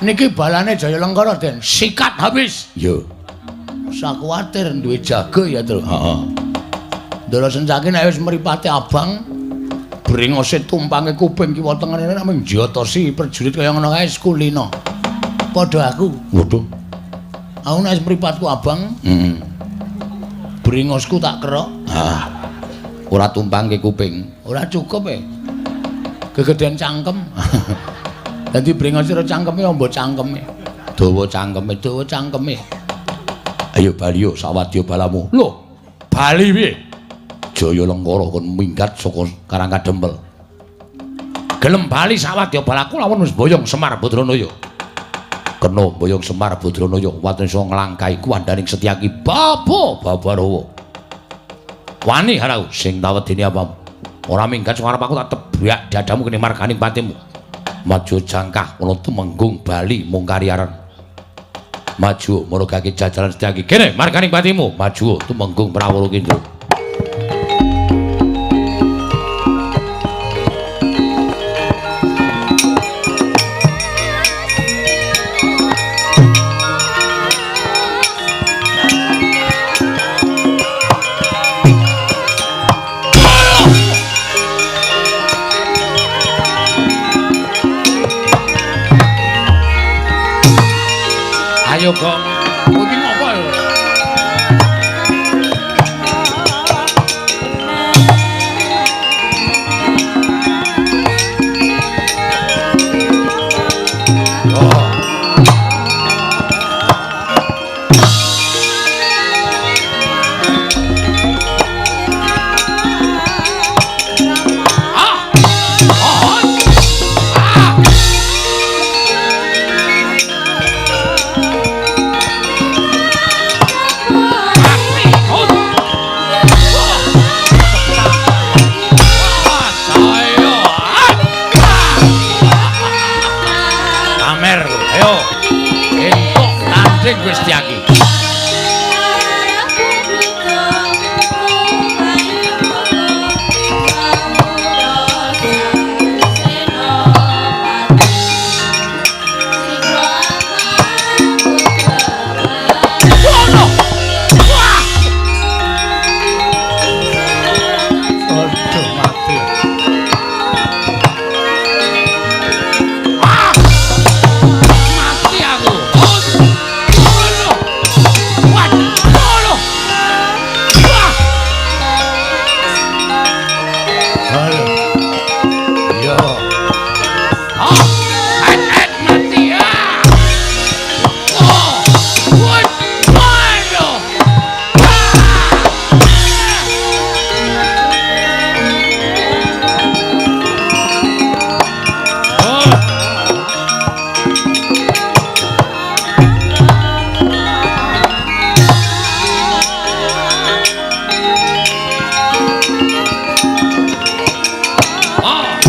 niki balane Jayalenggara Den sikat habis yo sak kuwatir duwe jago ya Tru heeh ndara sencake nek wis mripate abang bringose tumpange kuping kiwa tengene nek njotosi prajurit kaya ngono kae sekulina padha aku waduh aku nek mripatku abang bringosku tak kerok ora tumpangke kuping ora cukup kegedean cangkem dadi bringos karo cangkeme ombo cangkeme dawa cangkeme ayo Bali yo sawadya balamu lho Bali piye Jayalenggara kon minggat saka Karangkadempel gelem bali sawadya balaku lamun wis boyong Semar Badranaya kena boyong Semar Badranaya waten iso nglangkai kuwandaning Setyaki Babarawa wani harau sing tawedeni apamu ora minggat saka arep aku tak tebrak dadamu kene marganing patimu maju jangkah ana tumenggung bali mung kariaran maju margake jajaran Setyaki kene marganing patimu maju tumenggung Prawara Kendra ayo Gong iki ngopo ya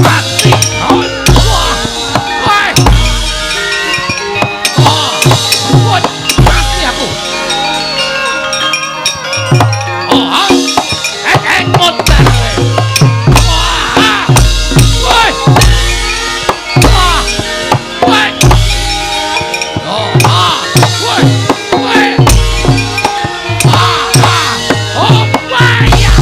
mati. Wah. Woi. Woi, mati aku. Modar. Wah. Woi. Wah. Woi. Oh, woi. Woi. Oh, vaya.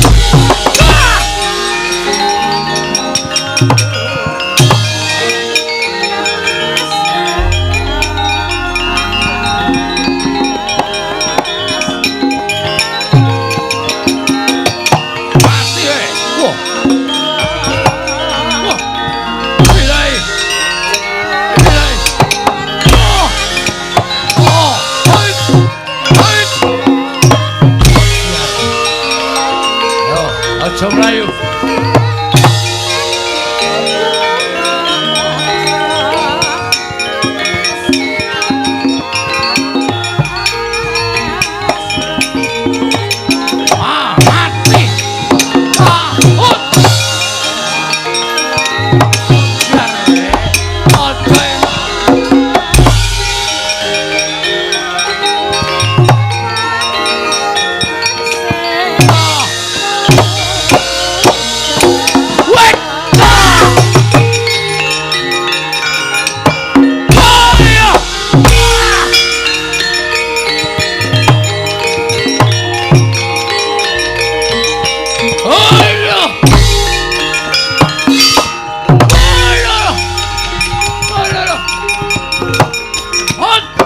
Aja mlayu. Mati.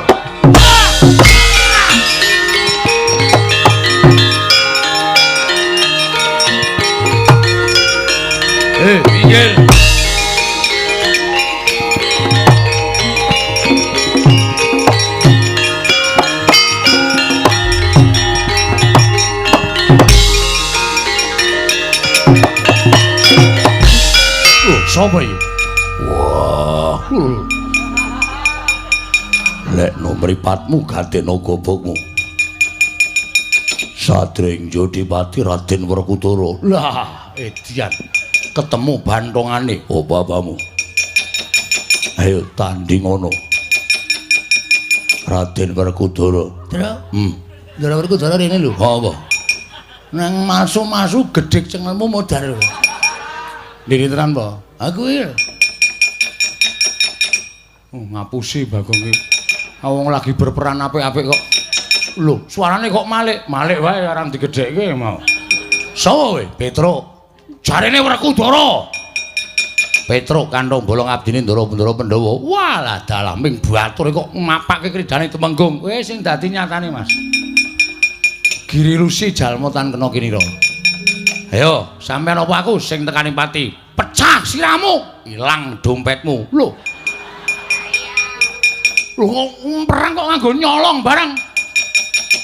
Miguel. Sapa iki? Wah. Lek no mripatmu gadekno gobokmu. Sadring Jodipati Raden Werkudara. Lah, edian. Ketemu bantongane oh bapamu. Ayo tanding ngono. Raden Werkudara. Ndara Werkudara rene lho. Apa? Nang masu-masu gedhek cengelmu modar. Ndiri tenan po? Aku iki. Ngapusi Bagong iki. Wong lagi berperan apik-apik kok. Lho, suarane kok malik wae arang digedhekke mau. Sopo kowe? Petro. Jarene Werkudara. Petruk kantong bolong abdine Ndara Pandhawa. Walah dalaming batur kok mapake kridane Temenggung. Kowe sing dadi nyatane, Mas. Giri Rusi jalmotan kena kinira. Ayo, sampean apa aku sing tekani pati? Pecah siramu, ilang dompetmu. Lho. Lho perang kok nganggo nyolong barang.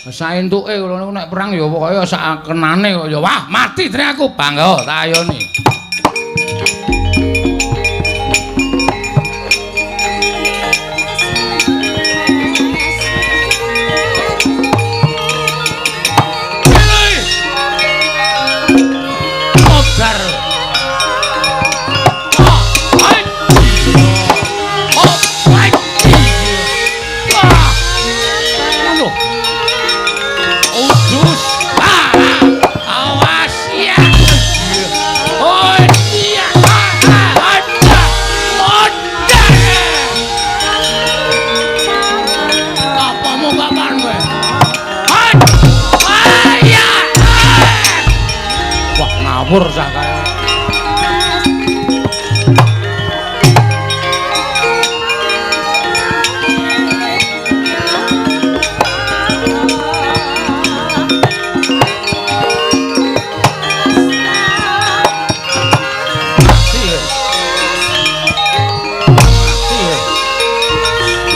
Saentuke ngono nek perang ya pokoke sak kenane kok ya wah mati dene aku bangga tak ayoni. Ngawur sak kaya.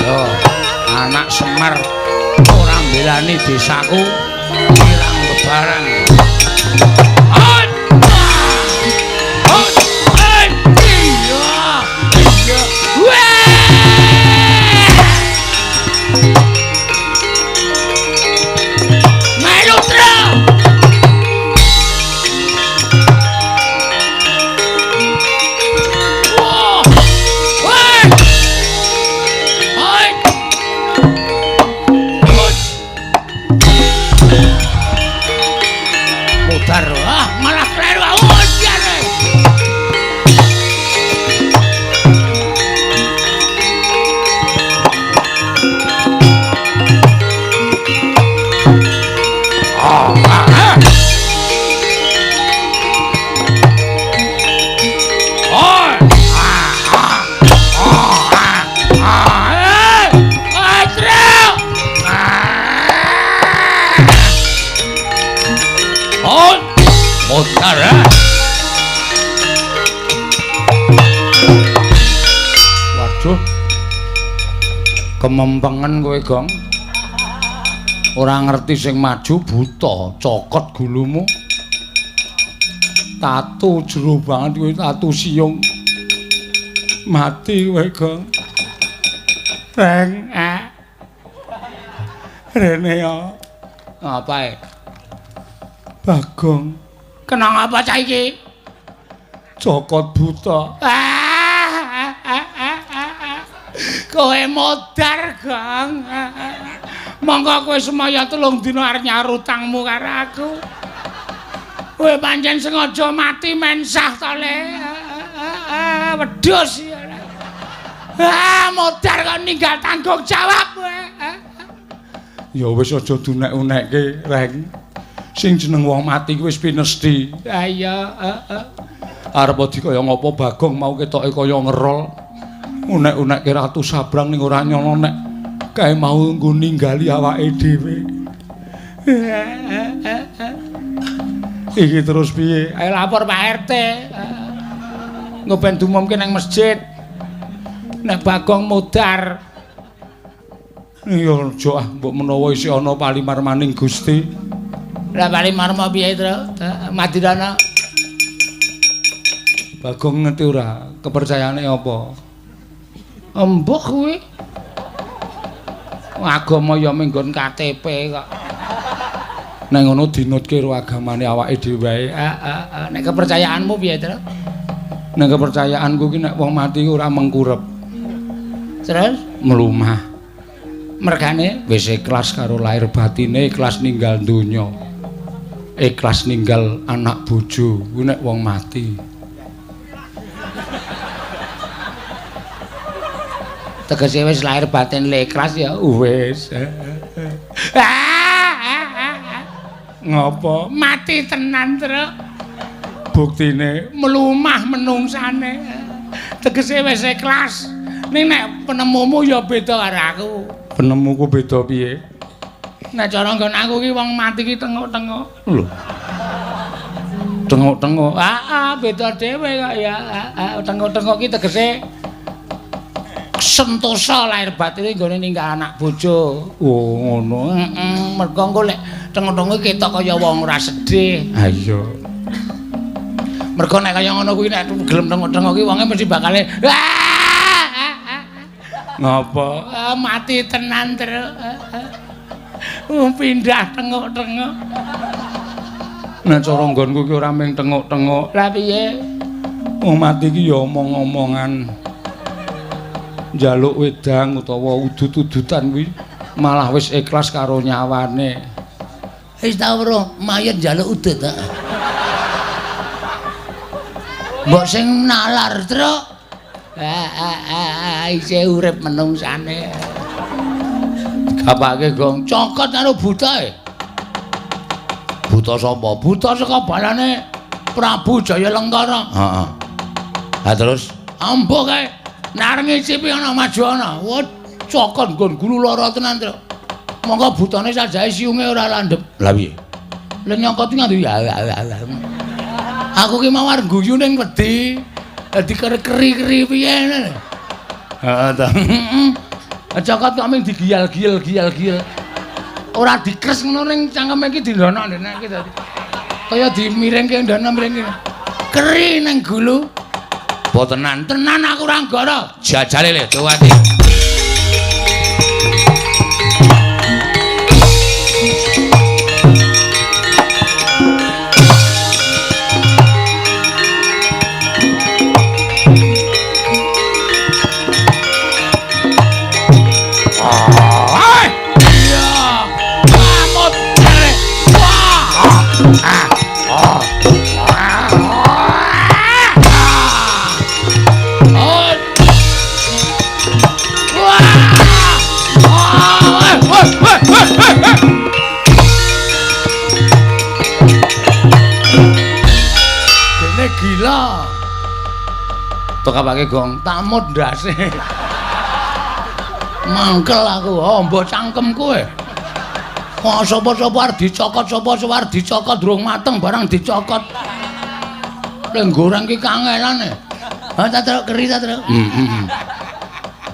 Yo, anak Semar ora mbelani desaku kirang lebaran. Kemempengen kowe, Gong. Ora ngerti sing maju buta, cokot gulumu. Tatu jero banget kowe, tatu siung. Mati kowe, Gong. Reng, Rene ya. Ngapae? Bagong. Kenang apa cah iki? Cokot buta. Kowe modar, Gong. Monggo kowe semaya telung dina arep nyarutangmu karo aku. Kowe pancen sengaja mati mensah to Le. Wedhus ya. Modar kok ninggal tanggung jawab kowe. Ya wis aja dunek-unekke, Reng. Sing jeneng wong mati kuwi wis pinesti. Ha iya, arep dikaya ngapa Bagong mau ketoke kaya ngerol. Unek-unekke Ratu Sabrang ning ora nyono nek kae mau nggo ninggali awake dhewe. Iki terus piye? Ayo lapor Pak RT. Nggo ben dumumke nang masjid. Nek Bagong mudar. Ya aja mbok menawa isih ana palimar maning Gusti. Lah palimar mau piye, Tru? Madirana. Bagong ngerti ora kepercayaane apa? Embok kuwi. Agama ya menggon KTP kok. Nek ngono dinutke karo agamane awake dhewe. Nek kepercayaanmu piye, Tru? Nek kepercayaanku ki nek wong mati ora mengkurep. Terus mlumah. Mergane wis ikhlas karo lahir batine, ikhlas ninggal donya. Ikhlas ninggal anak bojo kuwi nek wong mati. Tegese wis lahir batin ikhlas ya wis. Ngopo? Mati tenan, Tru. Buktine mlumah menungsane. Tegese wis ikhlas. Ning nek penemumu ya beda karo aku. Penemuku beda piye? Nek cara nggon aku ki wong mati ki tengok-tengok. Lho. Tengok-tengok. Beda dhewe kok ya. Tengok-tengok ki tegese sentosa lahir batine nggone ninggal anak bojo. Oh, ngono. Mergo engko lek tengok-tengok ketok kaya wong ora sedih. Ha iya. Mergo nek kaya ngono kuwi nek gelem tengok-tengok ki wonge mesti bakale ngapa? Mati tenan, Tru. Pindah tengok-tengok. Nek cara nggonku ki ora mung tengok-tengok. Lah piye? Wong mati ki ya omong-omongan. Njaluk wedang utawa udut-udutan kuwi malah wis ikhlas karo nyawane. Wis ta weruh mayit njaluk udut ta. Mbok sing nalar, Tru. Isih urip menungsane. Gapake, Gong. Cokot karo butae. Buta sapa? Buta saka balane Prabu Jayalengkara. Heeh. Ha terus ambo kae nareng ngicipi ana maju ana. Wah, cokot nggon gulu lara tenan, Tru. Monggo butane sajae siunge ora landhep. Lah piye? Lah nyokot ngandhu ya. Aku ki mawar guyu ning wedi. Dadi keri-keri piye ngene. Heeh ta. Cokot kok mung digiyal-giyal. Ora dikres ngono ning cangkeme iki dindono-ndene iki dadi. Kaya dimiringke ndono miring kene. Keri ning gulu. Botenan, tenan aku ora nggara. Jajale le tuwati. Dene gila. Tokapake, Gong, tamut ndase. Mangkel aku, mbok cangkem kowe. Kok sapa-sapa arep dicokot, sapa-sapa arep dicokot durung mateng barang dicokot. Lek goreng ki kangelane. Ha ta Tru, keri ta Tru?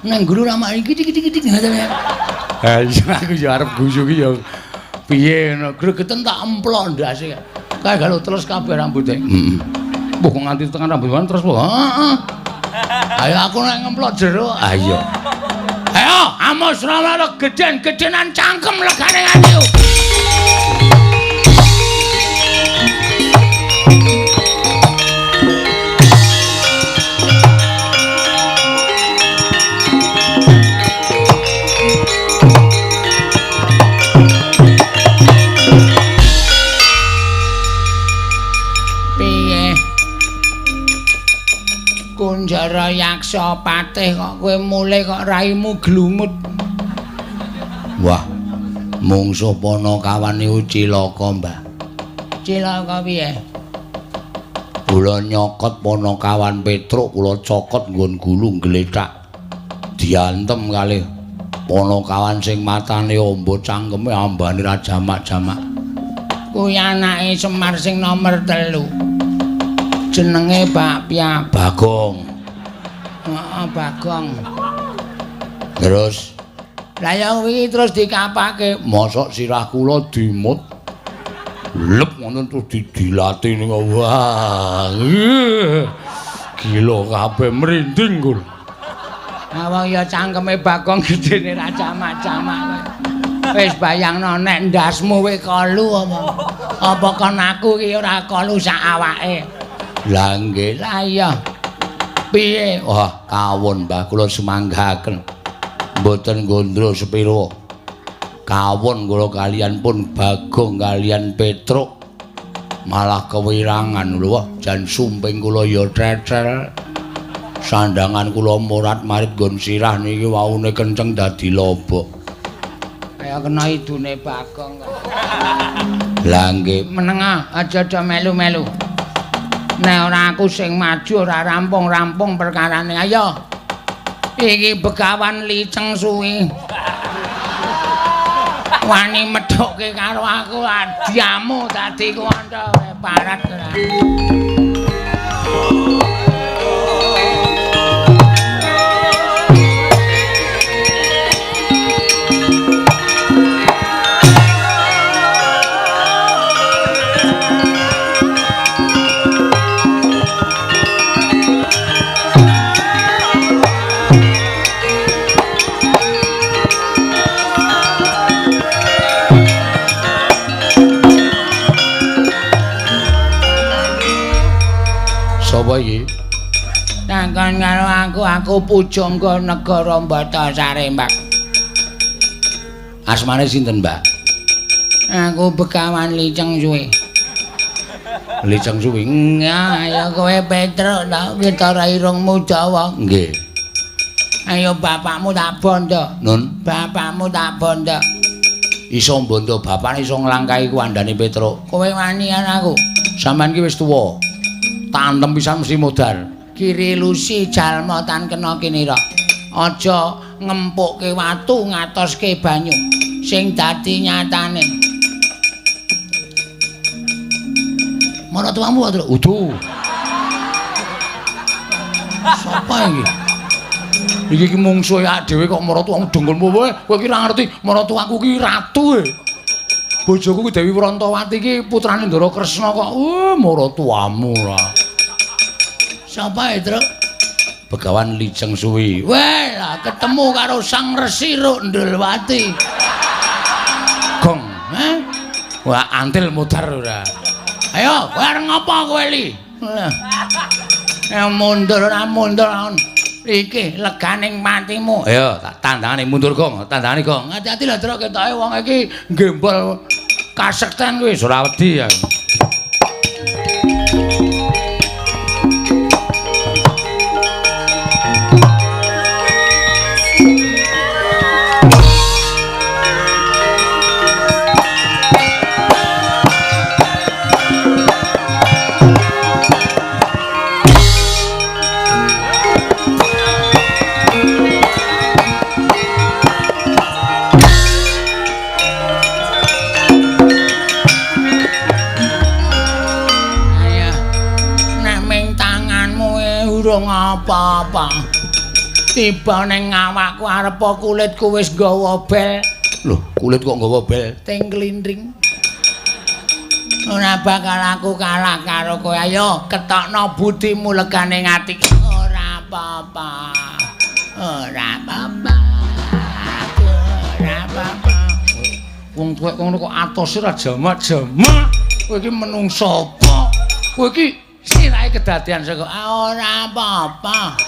nang guru ramak iki dik ngoten. Ha iya aku ya arep guyu ki ya piye ngono. Gregeten tak emplok ndase. Kae galo terus kabeh rambuté. Heeh. Mbok kok nganti tekan rambutan terus po. Heeh. Ayo aku nek ngemplok jero. Ayo. Ayo, amos ramane geden-gedenan cangkem legane ati. Kunjara yaksa patih kok kowe mulih kok raimu glumut. Wah, mungsuh Panakawan niku cilaka, Mbah. Cilaka piye? Kula nyokot Panakawan Petruk, kula cokot nggon gulung glethak. Diantem kalih Panakawan sing matane amba cangkeme ambane ra jamak-jamak. Kuwi anake Semar sing nomor 3. Jenenge Bakpia Bagong. Heeh, Bagong. Terus lah ya wingi terus dikapake, mosok sirah kula dimut. Lep ngono terus didilati niku. Wah. Gila kabeh merinding kula. Awang ya cangkeme Bagong gedene ra jamak-jamak. Wis bayangno nek ndasmu kowe kolu apa? Apa kon aku ki ora kolu sak awake. Lah nggih lah iya. Piye? Wah, kawon Mbah kula semanggaken. Mboten gondro sepiro. Kawon kula kalian pun Bagong kalian Petruk. Malah kewirangan lho, jan sumping kula ya trecel. Sandangan kula murat marit nggon sirah niki waune kenceng dadi lobok. Kaya kena idune Bagong kok. Lah nggih, meneng aja do melu-melu. Nek ora aku sing maju ora rampung-rampung perkarane. Ayo. Iki Begawan Liceng suwi. Wani medhokke karo aku adiamu dadi kandha parat ora. Sapa iki? Takon karo aku pujangga negara Batasari, Mbak. Asmane sinten, Mbak? Aku Begawan Liceng suwi. Liceng suwi. Ya kowe Petruk ta Witara irungmu Jawa. Nggih. Ayo bapakmu tak bondo. Nun, bapakmu tak bondo. Iso bondo bapak iso nglangkahi kuwandane Petruk. Kowe wani aku. Sampeyan ki wis tuwa. Tantem pisan mesti modal. Kiri lusi jalma tan kena kinira. Aja ngempukke watu ngatoske banyu sing dadi nyatane. Maratuamu wae, udu. Sapa iki? Iki mungsuh awake dhewe kok maratuamu dengkulmu wae. Kowe iki ora ngerti maratuaku ki ratu e. Bojoku ki Dewi Wrantawati ki putrane Ndara Kresna kok. Maratuamu ra. Sapa itu? Begawan Liceng suwi. Weh, lah ketemu karo Sang Resi Ndulwati. Gong, wah antil mutar ora. Ayo, kowe arep ngopo kowe li? Ya mundur ora mundur. Iki leganing matimu. Ayo, tak tandangane mundur Gong, tandangane Gong. Hati-hati lho Truk ketoke wong iki gembol kasekten kuwi ora wedi ya. Apa-apa. tiba ning awakku arep kulitku wis nggawa bel. Lho, kulit kok nggawa bel? Ting klindring. Ora bakal aku kalah karo kowe. Ayo ketokno budimu legane ati. Ora apa-apa. Ora apa-apa. Ora apa-apa. Wong tuwek ngono kok atose ra jamak-jamak. Kowe iki menungsa apa? Kowe iki sirahe kedadean saka ora apa-apa.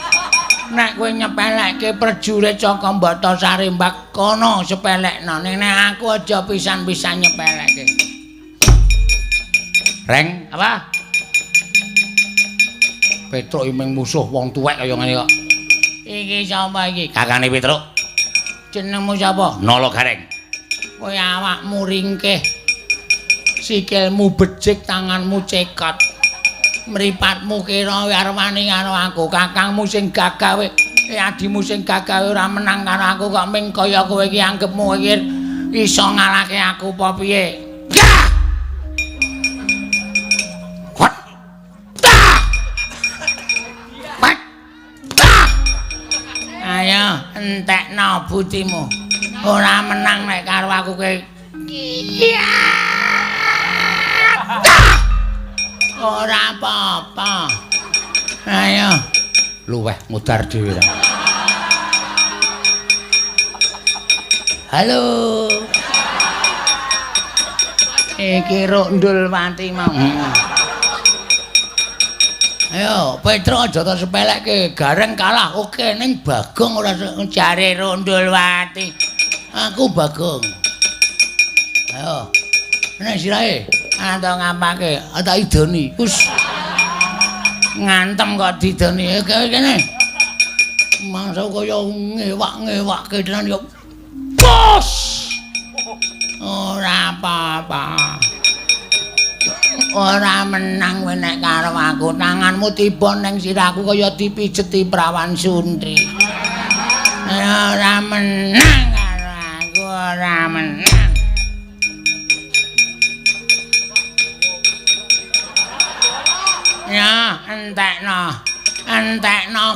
Nek kowe nyepelekke prajurit saka Bathasari Mbak kono sepelekno. Nek aku aja pisan-pisan nyepelekke. Reng, apa? Petruk iming musuh wong tuwek kaya ngene kok. Iki sapa iki? Kakane Petruk. Jenengmu sapa? Nala Gareng. Kowe awakmu ringkih. Sikilmu becik, tanganmu cekot. Mripatmu kira arwani karo aku. Kakangmu sing gagah adimu sing gagah ora menang karo aku kok ming kaya kowe iki anggepmu iki iso ngalahke aku apa piye? Ayo entekno budimu. Ora menang nek karo aku kowe. Ora apa-apa. Ayo. Luweh mudar dhewe. Halo. Iki Rondul Wati mau. Ayo, Petruk aja tak sepelekke. Gareng kalah. Oke, ning Bagong ora jare Rondul Wati. Aku Bagong. Ayo. Nek sirahe anta ngapake? Tak idoni. Wis ngantem kok didoni. Kene. Mangsa kaya ngewak-ngewakke tenan yo. Bos. Ora apa-apa. Ora menang kowe nek karo aku. Tanganmu tiba ning sirahku kaya dipijeti prawan Suntri. Ora menang karo aku, ora menang. Ya, entekno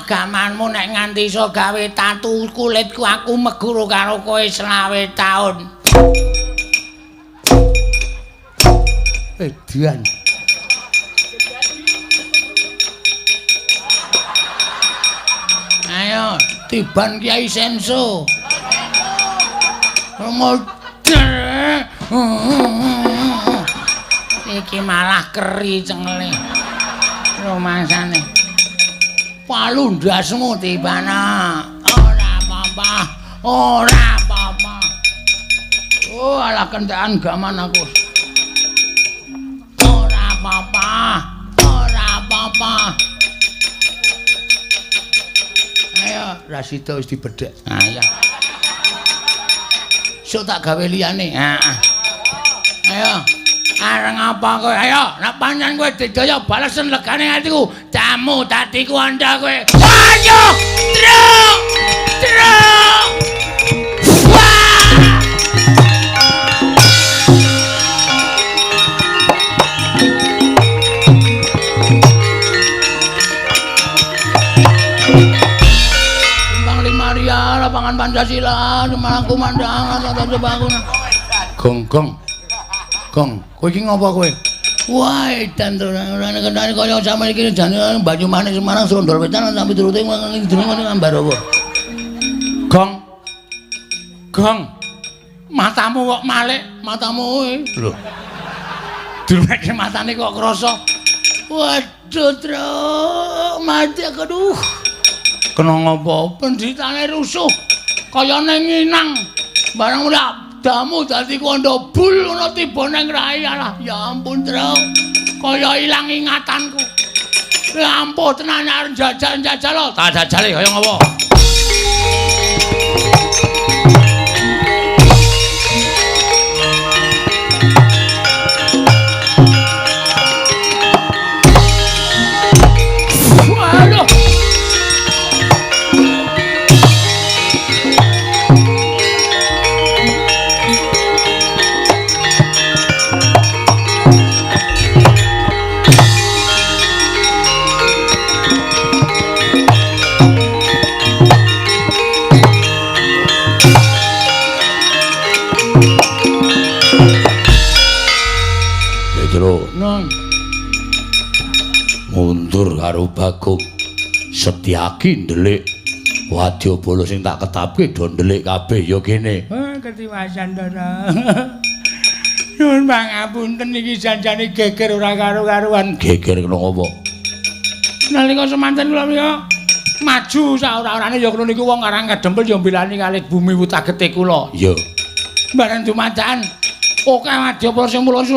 gamanmu nek nganti iso gawe tatu kulitku aku meguru karo kowe 20 taun. Edian. Ayo, tiban Kiai Senso. Iki malah keri cengele. Romansane. Palundasmu tibana. Ora apa-apa. Ora apa-apa. Oh, alah kentekan gaman aku. Ora apa-apa. Ora apa-apa. Ayo, Rasida wis dibedhek. Ayo. Sok tak gawe liyane. Ayo. Areng apa kowe? Ayo, nek pancen kowe didaya balesen legane atiku. Jamu dadiku anda kowe. Ayo! Truk! Truk! Wah! Timbang Limaria, lapangan Pancasila, Semarang Kumandangan, Tata Bangunan. Gong-gong. Gong, kowe iki ngopo kowe? Wah, edan to ora kendane kaya sampe iki jane Banyumanik Semarang Sondol Wetan sampe turute jenenge ngambar apa? Gong. Gong. Matamu kok malik, matamu kowe. Lho. Durmeke matane kok krasa. Waduh, Truk, mati aku aduh. Kena ngopo? Pendritane rusuh. Kaya ning Inang. Barang ora damu dadi kondo bul ngono tiba ning rai alah ya ampun Truk kaya ilang ingatanku ya ampun tenan arep jajal lho tak jajale kaya ngopo Setyaki ndelik wadyabala sing tak ketapke do ndelik kabeh ya kene. Ketiwasan to. Nuwun pangapunten iki janjane geger ora karo-karuan. Geger kena apa? Nalika semanten kula menika maju saora-orane ya kula niku wong Karang Kadempel ya mbelani kalih bumi wutagete kula. Iya. Bareng dumadaan akeh wadyabala sing mula sing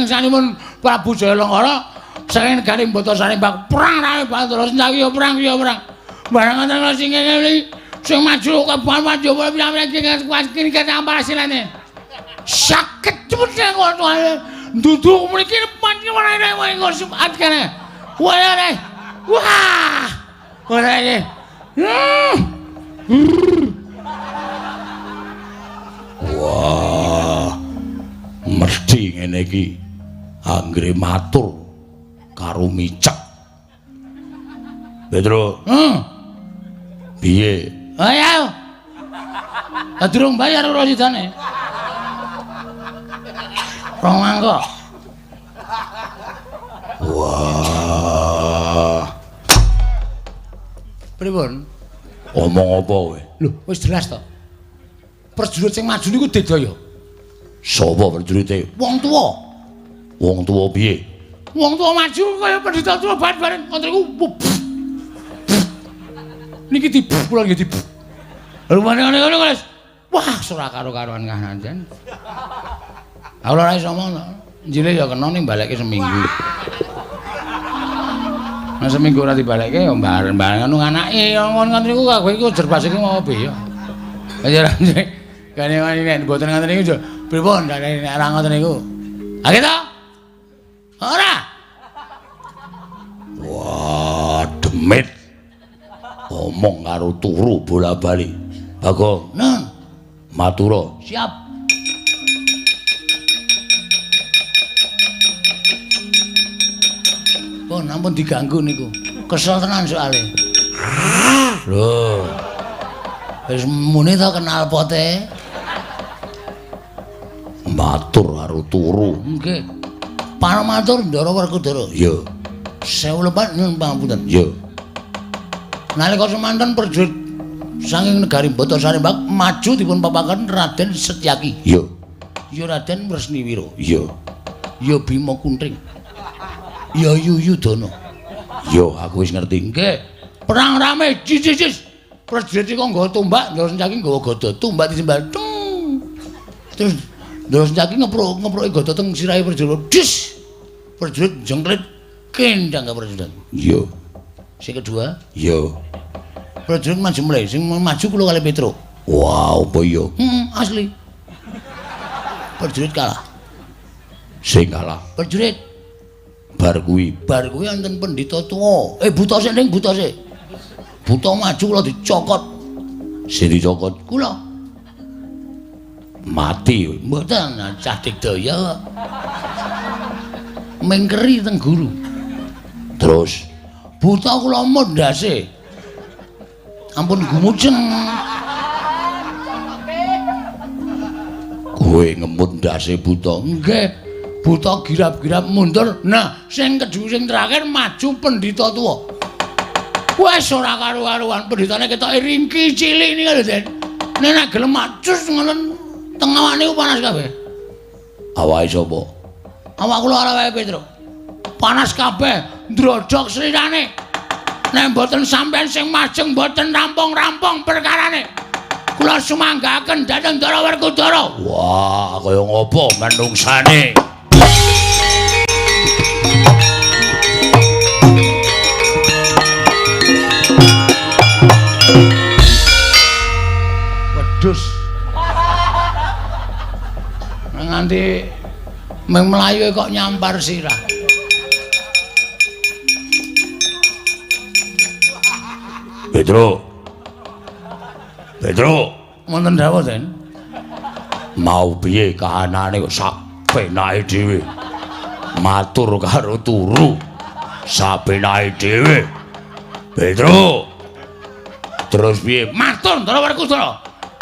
sanipun Prabu Jayalanggara saking negari Mbata Sarimbang perang rae terus nyawi ya perang. Bareng ngoten sing ngene sing maju keban wadyabala piyambake kini kata amparsilane. Sakit cepet ngono ae. Duduk mriki panjenengane wae sumat kene. Wah. Ora iki. Wah. Mesti ngene iki. Anggere matur karo micek. Pedro. Piye? Ayo. Durung bayar ora sidane. Rong mangkok. Wah. Pripun? Omong apa kowe? Lho, wis jelas to. Prajurit sing maju niku Dedaya. Sapa prajurite? Wong tuwa. Wong tuwa piye? Wong tuwa maju kaya pendhita tuwa bareng ngoten niku. Niki dibuk kula nggih dibuk. Rumane ngono Mas. Wah, ora karo-karoan kahanan. Aku ora iso omong. Njile ya kena ning balekke seminggu. Nah seminggu ora dibalekke ya bareng-bareng ngono anake ngono niku kowe iku jerbas iki mau piye ya. Aja kene wani nek mboten ngoten niku pripun nek ora ngoten niku. Ha kita? Ora. Wah, demit. Omong karo turu bola-bali. Bagong, "Nun, matura." Siap. Pun ampun diganggu niku. Kesel tenan soalé. Lho. Wis muni to kenal pote. Matur karo turu. Nggih. Para matur Ndara Werkudara. Ya. Sewu lepat nyuwun pangapunten. Ya. Nalika semanten prajurit saking negari Mbata Sarimbang maju dipun papaken Raden Setyaki. Ya. Ya Raden Wresniwira. Ya. Ya Bima Kuntring. Ya Yuyudana. Ya, aku wis ngerti. Nggih. Perang rame cis. Prajurit iki nggawa tombak, Ndara Setyaki nggawa gada. Tombak disimbal. Terus Ndara Setyaki ngepruki gada teng sirahe prajurit. Dis. Prajurit jengklit kendang ka prajurit. Ya. Sing kedua, Ya. prajurit maju mulai. Sing maju kula kali Petro. Wah, apa ya? Asli. Prajurit kalah. Sing kalah. Prajurit Bar kuwi wonten pendhita tuwa. Buta sik ning buta sik. Buta maju kula dicokot. sing dicokot Kula mati. mboten cah digdaya. Mengkeri teng guru. Terus Buta kula mondhase. Ampun gumujeng. kowe ngemut ndase buta. Nggih. Buta girap-girap mundur. Nah, sing kedua sing terakhir maju pendhita tuwa. Wes ora karo-karuan pendhitane ketoke ringki cilik niku lho, Den. Nek gelem macus ngono teng awake niku panas kabeh. Awake sapa? Awak kula ora wae Petro. Panas kabeh, ndrodhok srirane. Nek mboten sampean sing majeng mboten rampung-rampung perkarane. Kula sumanggaken dhateng Ndara Werkudara. Wah, kaya ngopo manungsane? Wedhus. Nganti meng mlayu kok nyampar sirah. Petro, Wonten dawuh, Den? mau piye kahanane kok sak penake dhewe? Matur karo turu sapenake dhewe. Petro. Terus piye? Matur Ndara Werkudara.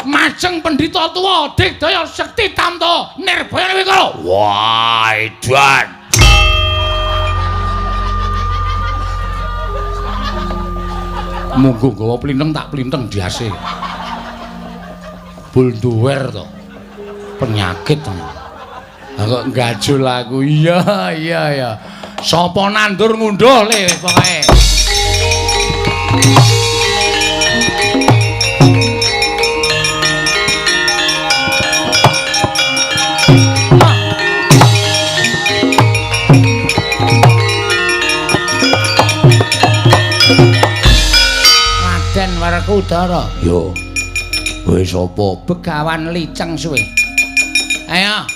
Majeng pendhita tuwa digdaya sekti tamta nirbaya wikala. Wah, edan. Munggo gawa plinteng tak plinteng diase. Bulduwer to. Penyakit to. Lah kok gajul aku. Iya iya. Sapa nandur ngunduh le pokoke. Raden Werkudara. Yo. Kowe sapa? Begawan liceng suwe. Ayo.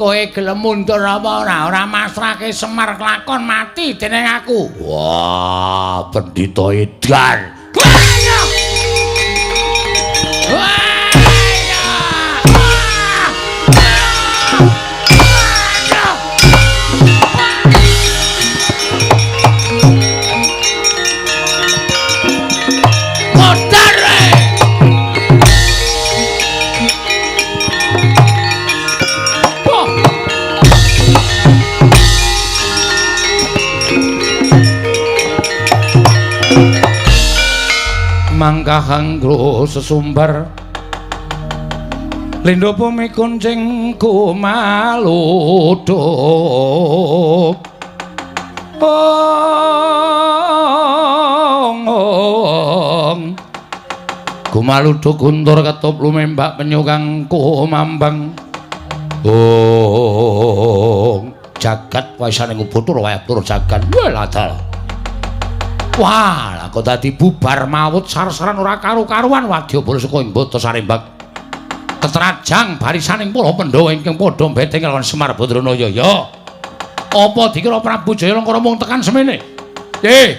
Kowe gelem mundur apa ora masrahke Semar kelakon mati dening aku. Wah, pendhita edan. Mangkah anggro sesumbar Lindho pumi kuncing kumaluduk ong kumaluduk guntur ketup lumembak penyukang kumambang ong jagat waisane ngubutur wayah tur jagat weladal. Wah, lah kok dadi bubar mawut sar-saran ora karu-karuan Wadyabala saka Mbata Sarembag. Tetrajang barisaning para Pandhawa ingkang padha mbeteng kelawan Semar Badranaya. Ya. Apa dikira Prabu Jayalangkara mung tekan semene?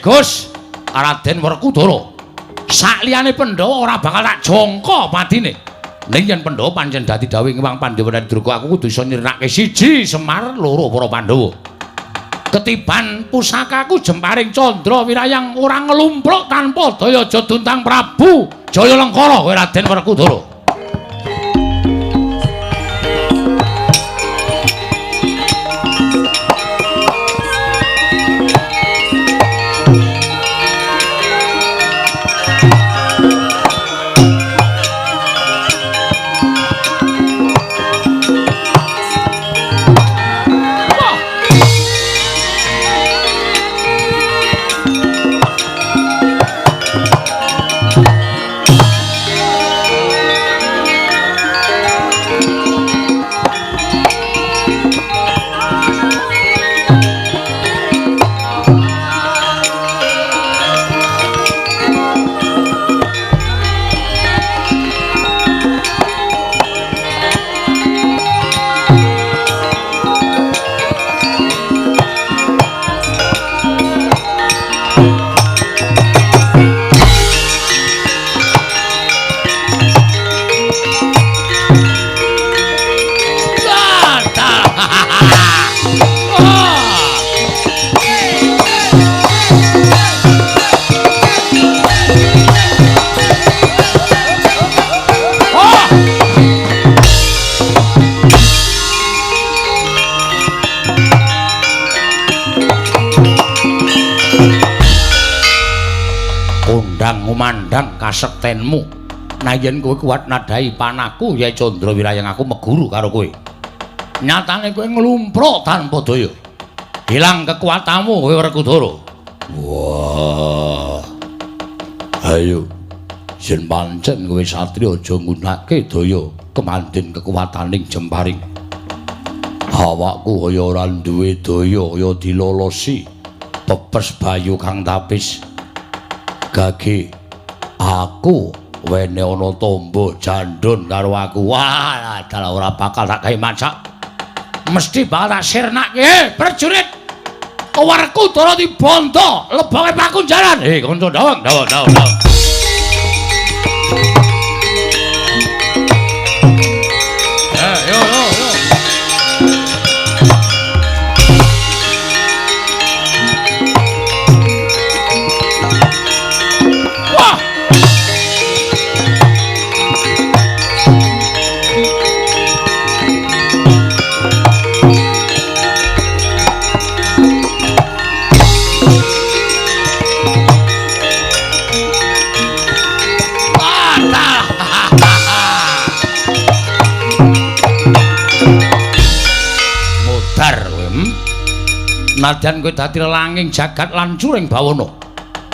Gus, Raden Werkudara. Sakliyane Pandhawa ora bakal tak jangka patine. Ning yen Pandhawa pancen dadi dawuh Hyang Pandhawa Durga aku kudu iso nyirnake siji Semar, loro para Pandhawa. Ketiban pusakaku jemparing Candra Wirayang ora ngelumpruk tanpa daya joduntang Prabu Jayalangkara kowe Raden Werkudara. Ngumandang kasektenmu. Nah yen kowe kuat nadhahi panahku Yai Candra Wirayang aku meguru karo kowe. Nyatane kowe nglumpruk tanpa daya. Hilang kekuatanmu kowe Werkudara. Wah. Ayo. Yen pancen kowe satriya aja nggunakake daya kemandhen kekuwataning jemparing. Awakku kaya ora duwe daya kaya dilolosi. Pepes bayu kang tapis. Gage aku wene ana tombo jandun karo aku. Wah, dalah ora bakal tak gawe macak. Mesti bakal tak sirnake. Prajurit Werkudara dibanta lebonge pakunjaran. Kanca dawang. Yo. Senadyan kowe dadi langing jagat lan curing bawana.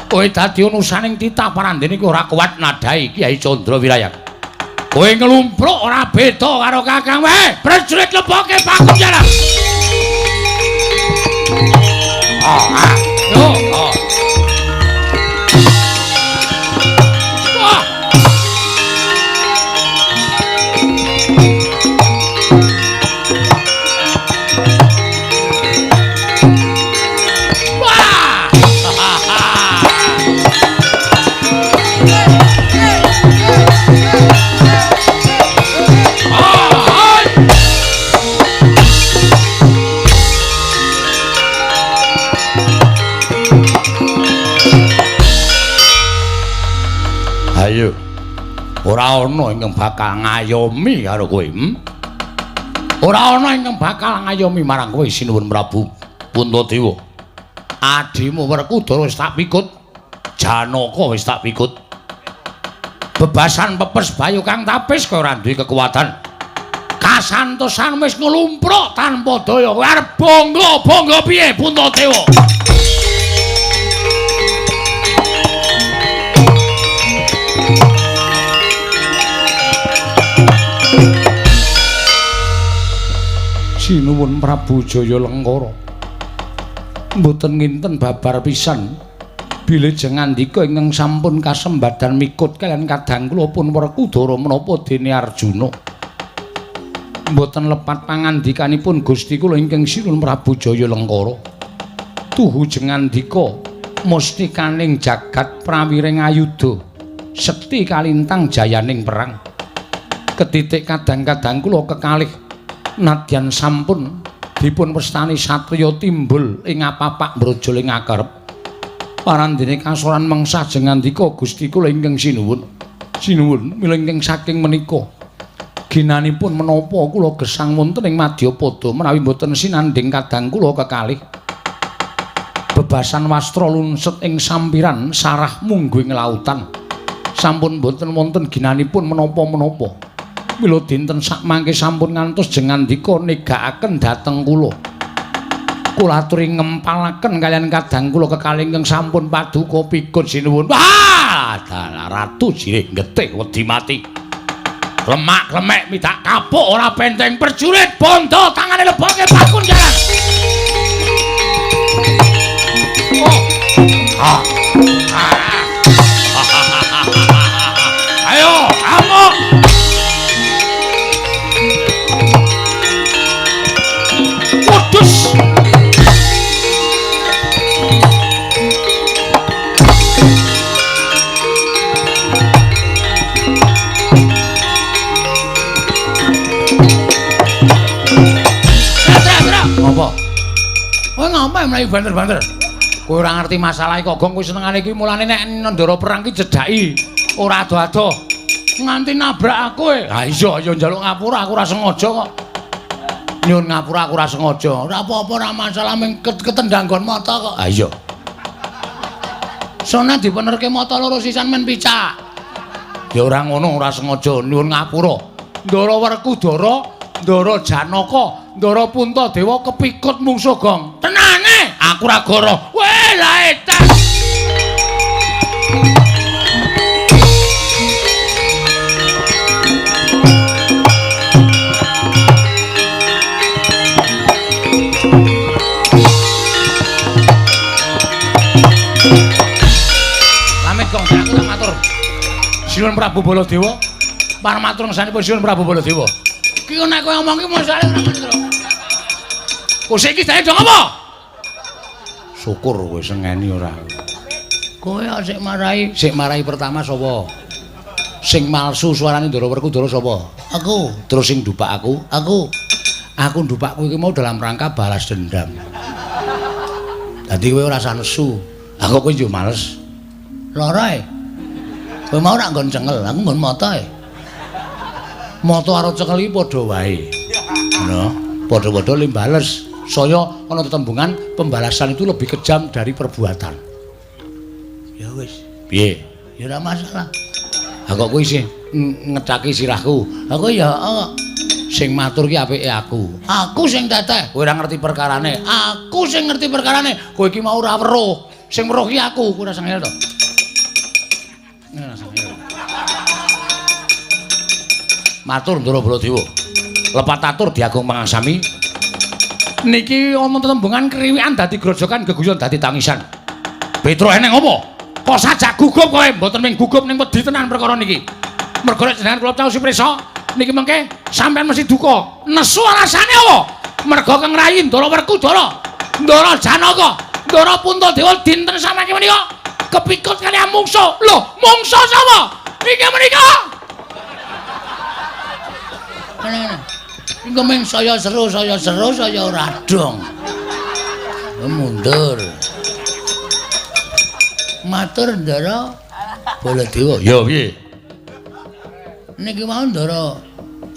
Kowe dadi unusaning titah parandene kowe ora kuat nadai Kyai Candra Wirayat. Kowe nglumpruk ora beda karo Kakang wae. Prajurit leboke pakunjaran. Yo. Ayo. Ora ana ingkang bakal ngayomi karo kowe. Ora ana ingkang bakal ngayomi marang kowe Sinuwun Prabu Puntadewa. Adimu Werkudara wis tak pikut. Janaka wis tak pikut. Bebasan pepes Bayu Kang Tapis kowe ora duwe kekuatan. Kasantosan wis nglumpruk tanpa daya. Kowe arep bangga piye Puntadewa? Sinuwun Prabu Jaya Lengkara. Mboten nginten babar pisan bilih ngandika ingkang sampun kasembadan mikut kaliyan kadang kula pun Werkudara menapa dene Arjuna. Mboten lepat pangandikanipun Gusti kula ingkang Sinuwun Prabu Jaya Lengkara. Tuhu jengandika mustikaning jagat prawiring ayuda sekti kalintang jayaning perang. Ketitik kadang-kadang kula kekalih nadyan sampun dipun westani satriya timbul ing apapak brajal ing akerep parandene kasoran mengsah jengandika Gusti kula ingkang sinuwun milengking saking menika ginanipun menapa kula gesang wonten ing Madyapada menawi boten sinanding kadang kula kekalih bebasan wastra lunset ing sampiran sarah mungguing lautan sampun boten wonten ginanipun menapa-menapa. Mila dinten sak mangke sampun ngantos jengandika negakaken dhateng kula. Kula aturi ngempalaken kaliyan kadang kula kekalih ingkang sampun paduka pikut sinuwun. Wah, dalah ratu jirih getih wedi mati. Lemak-lemek midak kapuk ora benteng perjurit bondo tangane leboke pakunjaran. Ayo, amuk. Kudus. Apa? Kowe ngapain mlayu banter-banter? Kowe ora ngerti masalah kok gong kowe senengane iki mulane nek ndara perang ki jedhaki ora ado-ado. Nganti nabrak aku kowe. Ha iya ya njaluk ngapura aku ora sengaja kok. Nyun ngapura aku ora sengaja. Ora apa-apa ora masalah ming ketendang nggon mata kok. Ha iya. Sona dipenerke mata loro sisan men picak. Ya ora ngono ora sengaja nyun ngapura. Ndara Werkudara, Ndara Janaka, Ndara Puntadewa kepikut mungsuh gong. Tenane aku ora goro. Weh la etan. Sinuwun Prabu Baladewa, paramatur ngesanipun Sinuwun Prabu Baladewa. Ki nek kowe ngomong ki masale ora ngono. Kok iki dae dong apa? Syukur kowe sengeni ora. Kowe sik marai pertama sapa? Sing malsu suarane Ndara Werkudara sapa? Aku. Terus sing ndupak aku? Aku ndupak kowe iki mau dalam rangka balas dendam. Dadi kowe ora usah nesu. Aku kowe yo males. Lara ae. Kowe mau ora nggon cengel, aku nggon mata ae. Mata karo cengel iki padha wae. Ngono, padha-padha limbales. Saya ana tetembungan pembalasan itu lebih kejam dari perbuatan. Ya wis, piye? Ya ora masalah. Ha kok kowe isih ngecaki sirahku. Aku ya Sing matur ki apike aku. Aku sing teteh, kowe ora ngerti perkarane. Aku sing ngerti perkarane. Kowe iki mau ora weruh. Sing weruh ki aku, kowe ora sengel to. Ora sengel. Matur Ndara Baladewa. Lepat atur Diagung Pangasami. Niki ana tetembungan kriwikan dadi grojokan geguyon dadi tangisan. Petro eneng apa? Kok sajak gugup kowe mboten ming gugup ning wedi tenan perkara niki. Mergo nek jenengan kula caos prisa niki mengke sampean mesti duka. Nesu alasane apa? Mergo keng rayi Ndara Werkudara, Ndara Janaka, Ndara Puntadewa dinten samangke menika kepikut kaliyan mungsuh. Lho, mungsuh sapa? Niki menika. Engko ming saya seru, saya ora dong. Mundur. Matur Ndara Baladewa. Ya piye? Niki mau Ndara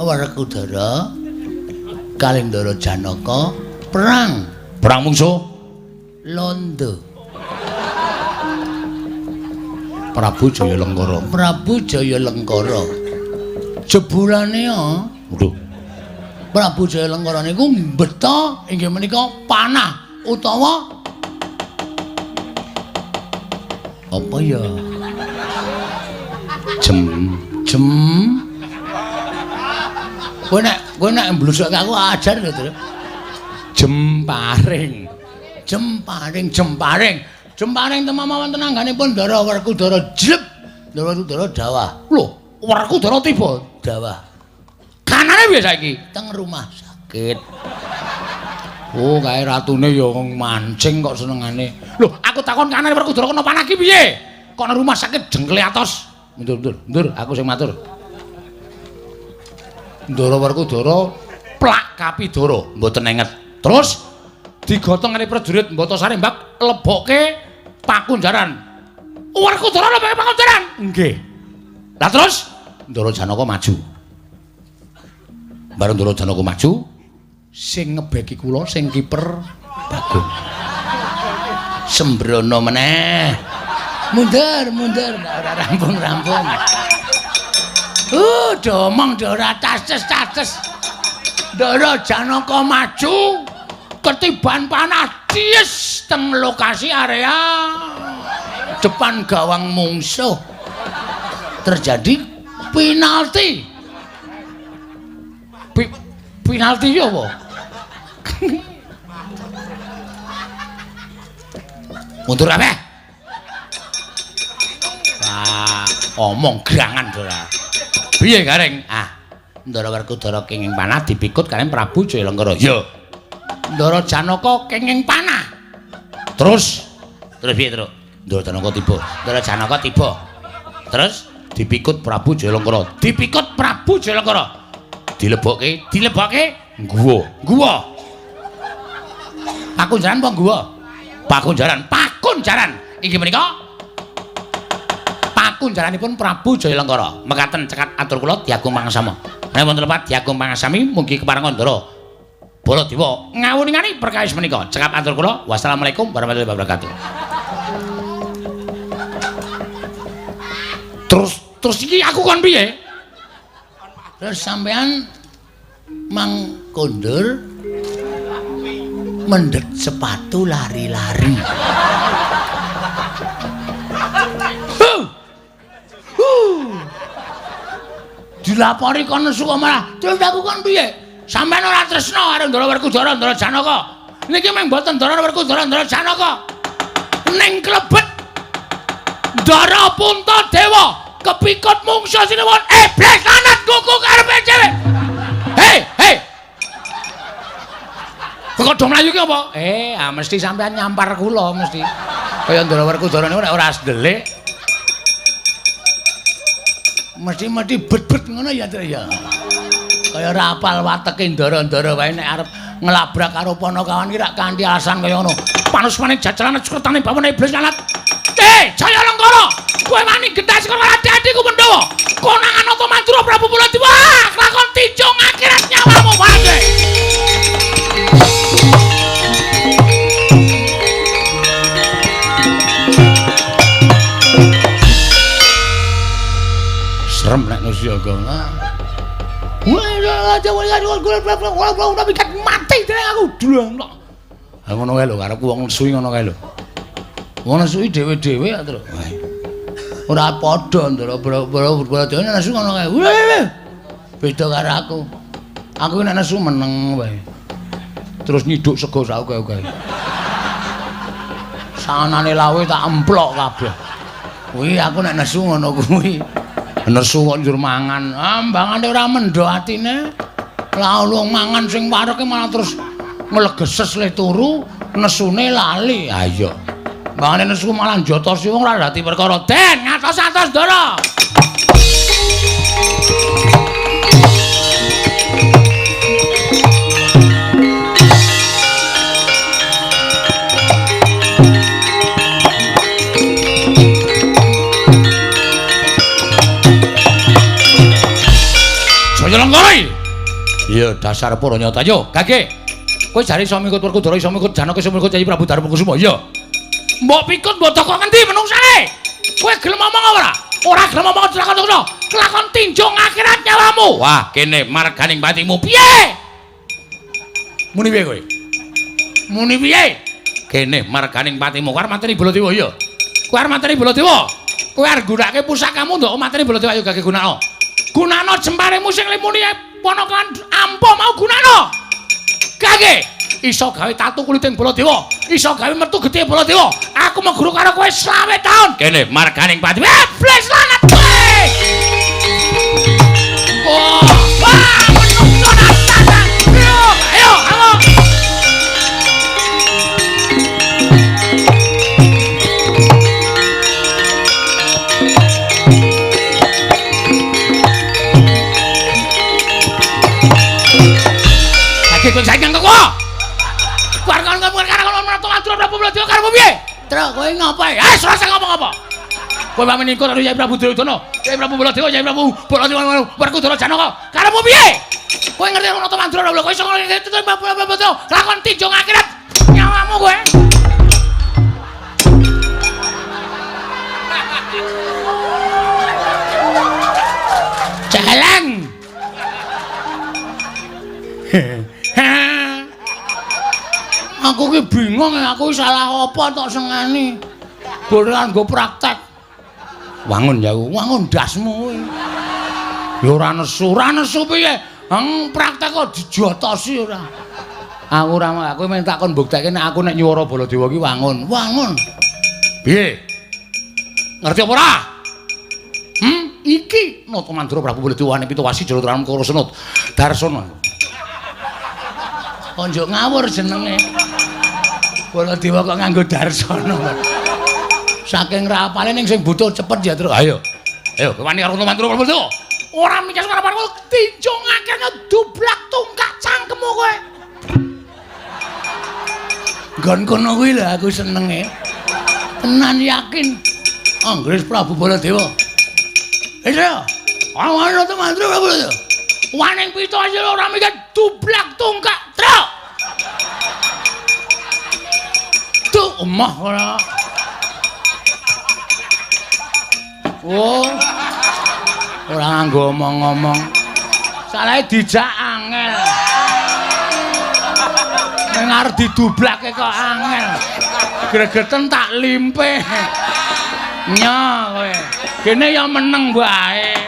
Werkudara kalih Ndara Janaka perang. Perang mungsuh Londo. Prabu Jayalengkara. Prabu Jayalengkara. Jebulane ya. Waduh. Prabu Jayalengkara niku mbeta inggih menika panah utawa apa ya? Jem. Kowe nek mblusuk aku ajar lho, Tru. Jemparing. Jemparing temama wonten angganipun Ndara Werkudara jleb. Ndara Werkudara dawah. Lho, Werkudara tiba dawah. Kanane piye saiki? Teng rumah sakit. Oh, kae ratune ya mancing kok senengane. Lho, aku takon kanane Werkudara kena panah ki piye? Kok nang rumah sakit jengkle atos. Mundur, aku sing matur. Ndara Werkudara plak Kapidara, mboten enget. Terus digotong kali prajurit Mbata Sarembak lebokke Pakunjaran. Werkudara lebokke Pakunjaran. Nggih. Lah terus Ndara Janaka maju. Bareng Ndara Janaka maju, sing ngebeki kula sing kiper Bagong. Sembrono meneh. Mundur, ora rampung. Domong ora taces. Ndara Janaka maju ketiban panah ties teng lokasi area depan gawang mungsuh. Terjadi penalti. Penalti ya apa? Mundur kabeh. Wah, omong gerangan ora. Piye Gareng? Ndara Werkudara kenging panah dipikut kaliyan Prabu Jayalengkara. Ya. Ndara Janaka kenging panah. Terus piye, Tru? Ndara Janaka tiba. Terus dipikut Prabu Jayalengkara. Dilebokke guwa. Pakunjaran apa guwa? Pakunjaran. Inggih menika pakunjaranipun Prabu Jayalengkara. Mekaten cekat atur kula Diagung Pangasama. Nek wonten lepat Diagung Pangasami mugi keparengan Ndara Baladewa ngawuningani perkawis menika. Cekap atur kula. Wassalamualaikum warahmatullahi wabarakatuh. Terus iki aku kon piye? Terus sampean mang kondur mendet sepatu lari-lari. Dilapori kon nesu kok malah. Terus aku kon piye? Sampeyan ora tresna karo Ndara Werkudara, Ndara Janaka. Niki mung mboten Ndara Werkudara, Ndara Janaka. Ning klebet Ndara Puntadewa kepikut mungsuh sinuwun iblis lanat kuku karepe dhewe. Hei. Kok do mlayu ki apa? Mesti sampeyan nyampar kula mesti. Kaya Ndara Werkudara niku nek ora asdelik mesti bet-bet ngono ya, Tru ya. Kaya ora apal wateke ndara-ndara wae nek arep ngelabrak karo Panakawan ki rak kanthi alasan kaya ngono. Panusmane jajalan cekretane bawana iblis lalat. Jayalengkara, kowe wani gendas karo ati-ati ku Pandhawa. Konangan Nata Mantura Prabu Baladewa, lakon tinjung akhirat nyawamu wae. Serem nek Nusyaga. mati dene aku dulung. Ha ngono kae lho karepku wong nesuhi ngono kae lho. Wong nesuhi dhewe-dhewe ya, Tru. Ora padha ndara boro-boro nesu ngono kae. Beda karo aku. Aku nek nesu meneng wae. Terus nyiduk sego sak oke-oke. Sanane lawe tak emplok kabeh. Kuwi aku nek nesu ngono kuwi. Nesu kok njur mangan. Mbangane ora mendho atine. Lah lu mangan sing wareke malah terus melegeses le turu, nesune lali. Ha iya. Mbangane nesu malah njotosi wong ora dadi perkara. Den, ngatos-atos Ndara. Lenggoi. Iya dasar para nyata yo. Gage. Kowe jare iso mikut Werkudara iso mikut Janaka iso mikut Yayi Prabu Darmakusuma. Iya. Mbok pikut mbok teko ngendi menungsane? Kowe gelem ngomong ora? Ora gelem ngomong kelakon tinjung akhirat nyawamu. Wah, kene marganing patimu piye? Muni piye kowe? Muni piye? Kene marganing patimu karo materi Baladewa iya. Kowe arep materi Baladewa. Kowe arep gunakake pusakamu ndok materi Baladewa ayo gage gunakno. Gunano jemparemu sing limuni ponokan ampo mau gunano. Kage iso gawe tatu kuliting Baladewa, iso gawe metu gedhe Baladewa. Aku mau guru karo kowe 20 taun. Kene marganing pati. Flash lanat kowe. Oh, wah, menungso nang. Ayo, halo. Kowe saiki kok. Warga karo menawa Prabu Baladewa karo piye? Tru kowe ngopo? Ora usah ngomong apa. Kowe pamane karo Yayi Prabu Duryudana, Yayi Prabu Baladewa, Yayi Prabu Baladewa, Werkudara Janaka. Karo piye? Kowe ngerti ana Mandura lho, kowe iso ngerti Prabu Baladewa. Lakon tinjung akhirat nyawamu kowe. Jalang. Aku ki bingung aku salah apa tok sengani. Bolehan nggo praktek. Wangun ya, wangun dasmu kowe. Ya ora nesu piye? Praktek kok dijotosi ora. Aku ora aku men takon mbuktekke nek aku nek nyuwara Baladewa ki wangun. Wangun. Piye? Ngerti apa ora? Iki Nata Mandura Prabu Baladewa nek Pitawasi Jalaran Kara Senut. Darsana. Konjuk ngawur jenenge. Baladewa kok nganggo darsana. Saking rapale ning sing butuh cepet ya, Tru. Ayo. Ayo, kewani karo Mandura Prabu Baladewa. Ora mikir karo tinjung akhirnya dublak tungkak cangkemmu kowe. Nggon kono kuwi lho aku senenge. Tenan yakin. Anggris Prabu Baladewa. Iya. Ana Nata Mandura Prabu Baladewa. Waning Pitawasi ora mikir dublak tungkak, Tru. Tuh omah ora. Oh. Ora nganggo omong-omong. Salahe dijak angel. Ning arep didublake kok angel. Gregeten tak limpe. Nya kowe. Kene ya meneng wae.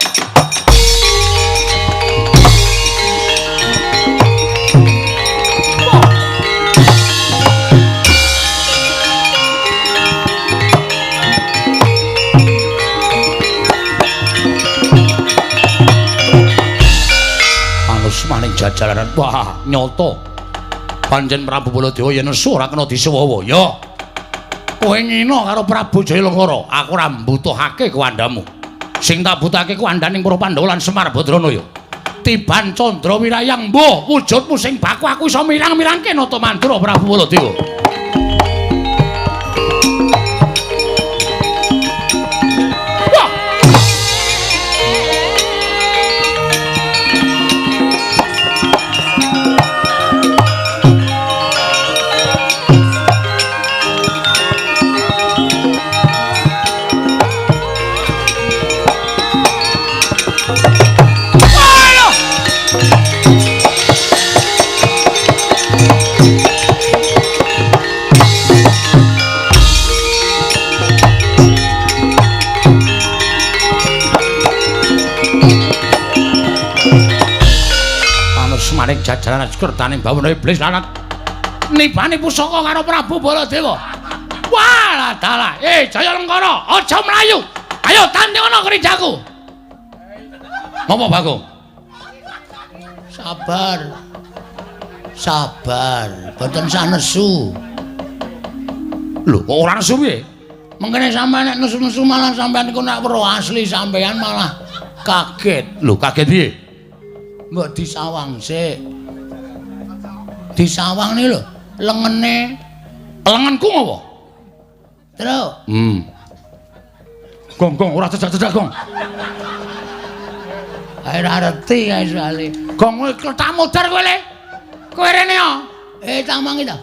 Maning jajalanan wah nyoto pancen Prabu Baladewa yen nesu ora kena disuwawa ya kowe ngina karo Prabu Jailangkara aku ora mbutuhake kuwandamu sing tak butuhake kuwandaning para Pandhawa lan Semar Badranaya tiban Candra Wirayang mbuh wujudmu sing baku aku iso mirang-mirangke Nata Mandura Prabu Baladewa. maring jajaran kertaning bawana iblis lanat nibani pusaka karo Prabu Baladewa. Walah dalah, Jaya Lengkara, aja mlayu. Ayo tandingana kerinjaku. Ngopo Bagong? Sabar. Sabar, boten sanesu. Lho, kok ora nesu piye? Mengkene sampean nek nesu-nesu malah sampean iku nek weruh asli sampean malah kaget. Lho, kaget piye? Mbok disawang sik. Disawang nih lho, lengenku ngopo? Terus. Gong, ora cedak-cedak gong. Ae ora ngerti ae soalé. Gong kowe kletak modar kowe le. Kowe rene yo. Tamangi ta.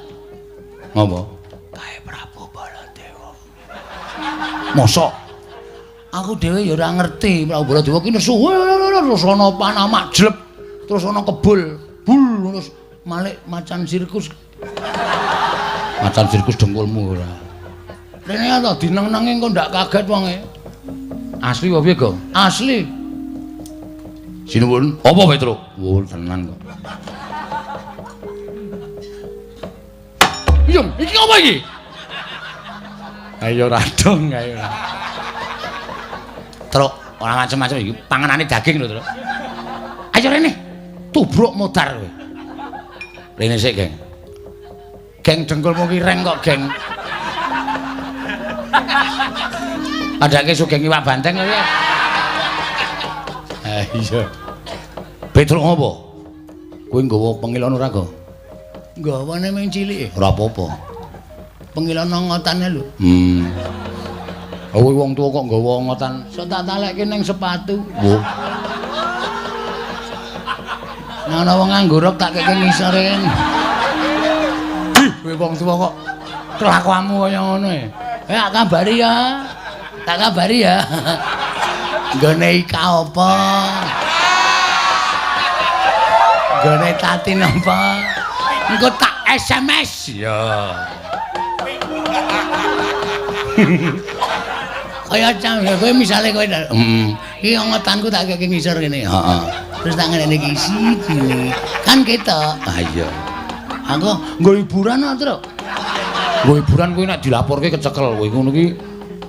Ngopo? Kae Prabu Baladewa. Mosok aku dhewe ya ora ngerti Prabu Baladewa ki nesu. Terus ana panah majlep, terus ana kebul. Bul terus malik macan sirkus. Macan sirkus dengkulmu ora. Rene ta dineng-nengi kok ndak kaget wonge. Asli apa piye, Gong? Asli. Sinuwun, apa Petro? Oh, tenan kok. Yung, iki apa iki? Ayo radong, ayo. Truk, ora macem-macem iki, panganane daging lho, Truk. Ayo rene. Tubruk modar kowe. Rene sik, Geng. Geng dengkulmu ki reng kok, Geng. Adake sugeng iwak banteng lho ya. Iya. Petruk ngopo? Kowe nggawa pengilon ora, Go? Nggawane mung cilik. Ora apa-apa. Pengilon ngotane lho. Kowe wong tuwa kok nggawa ngotan. Sok tak talekke ning sepatu. Wo. Ana wong angguruk tak keke ngisore. Kowe wong tuwa kok kelakuanmu kaya ngono e. Tak kabari ya. Tak kabari ya. Nggone ika apa? Nggone tati napa? Engko tak SMS ya. Kaya cang ya kowe misale kowe iki ngotanku tak keke ngisor kene. Heeh. Terus tak ngene iki siji. Kan ketok. Ah iya. Aku nggo hiburan to, Truk. Nggo hiburan kuwi nek dilaporke kecekel kowe ngono ki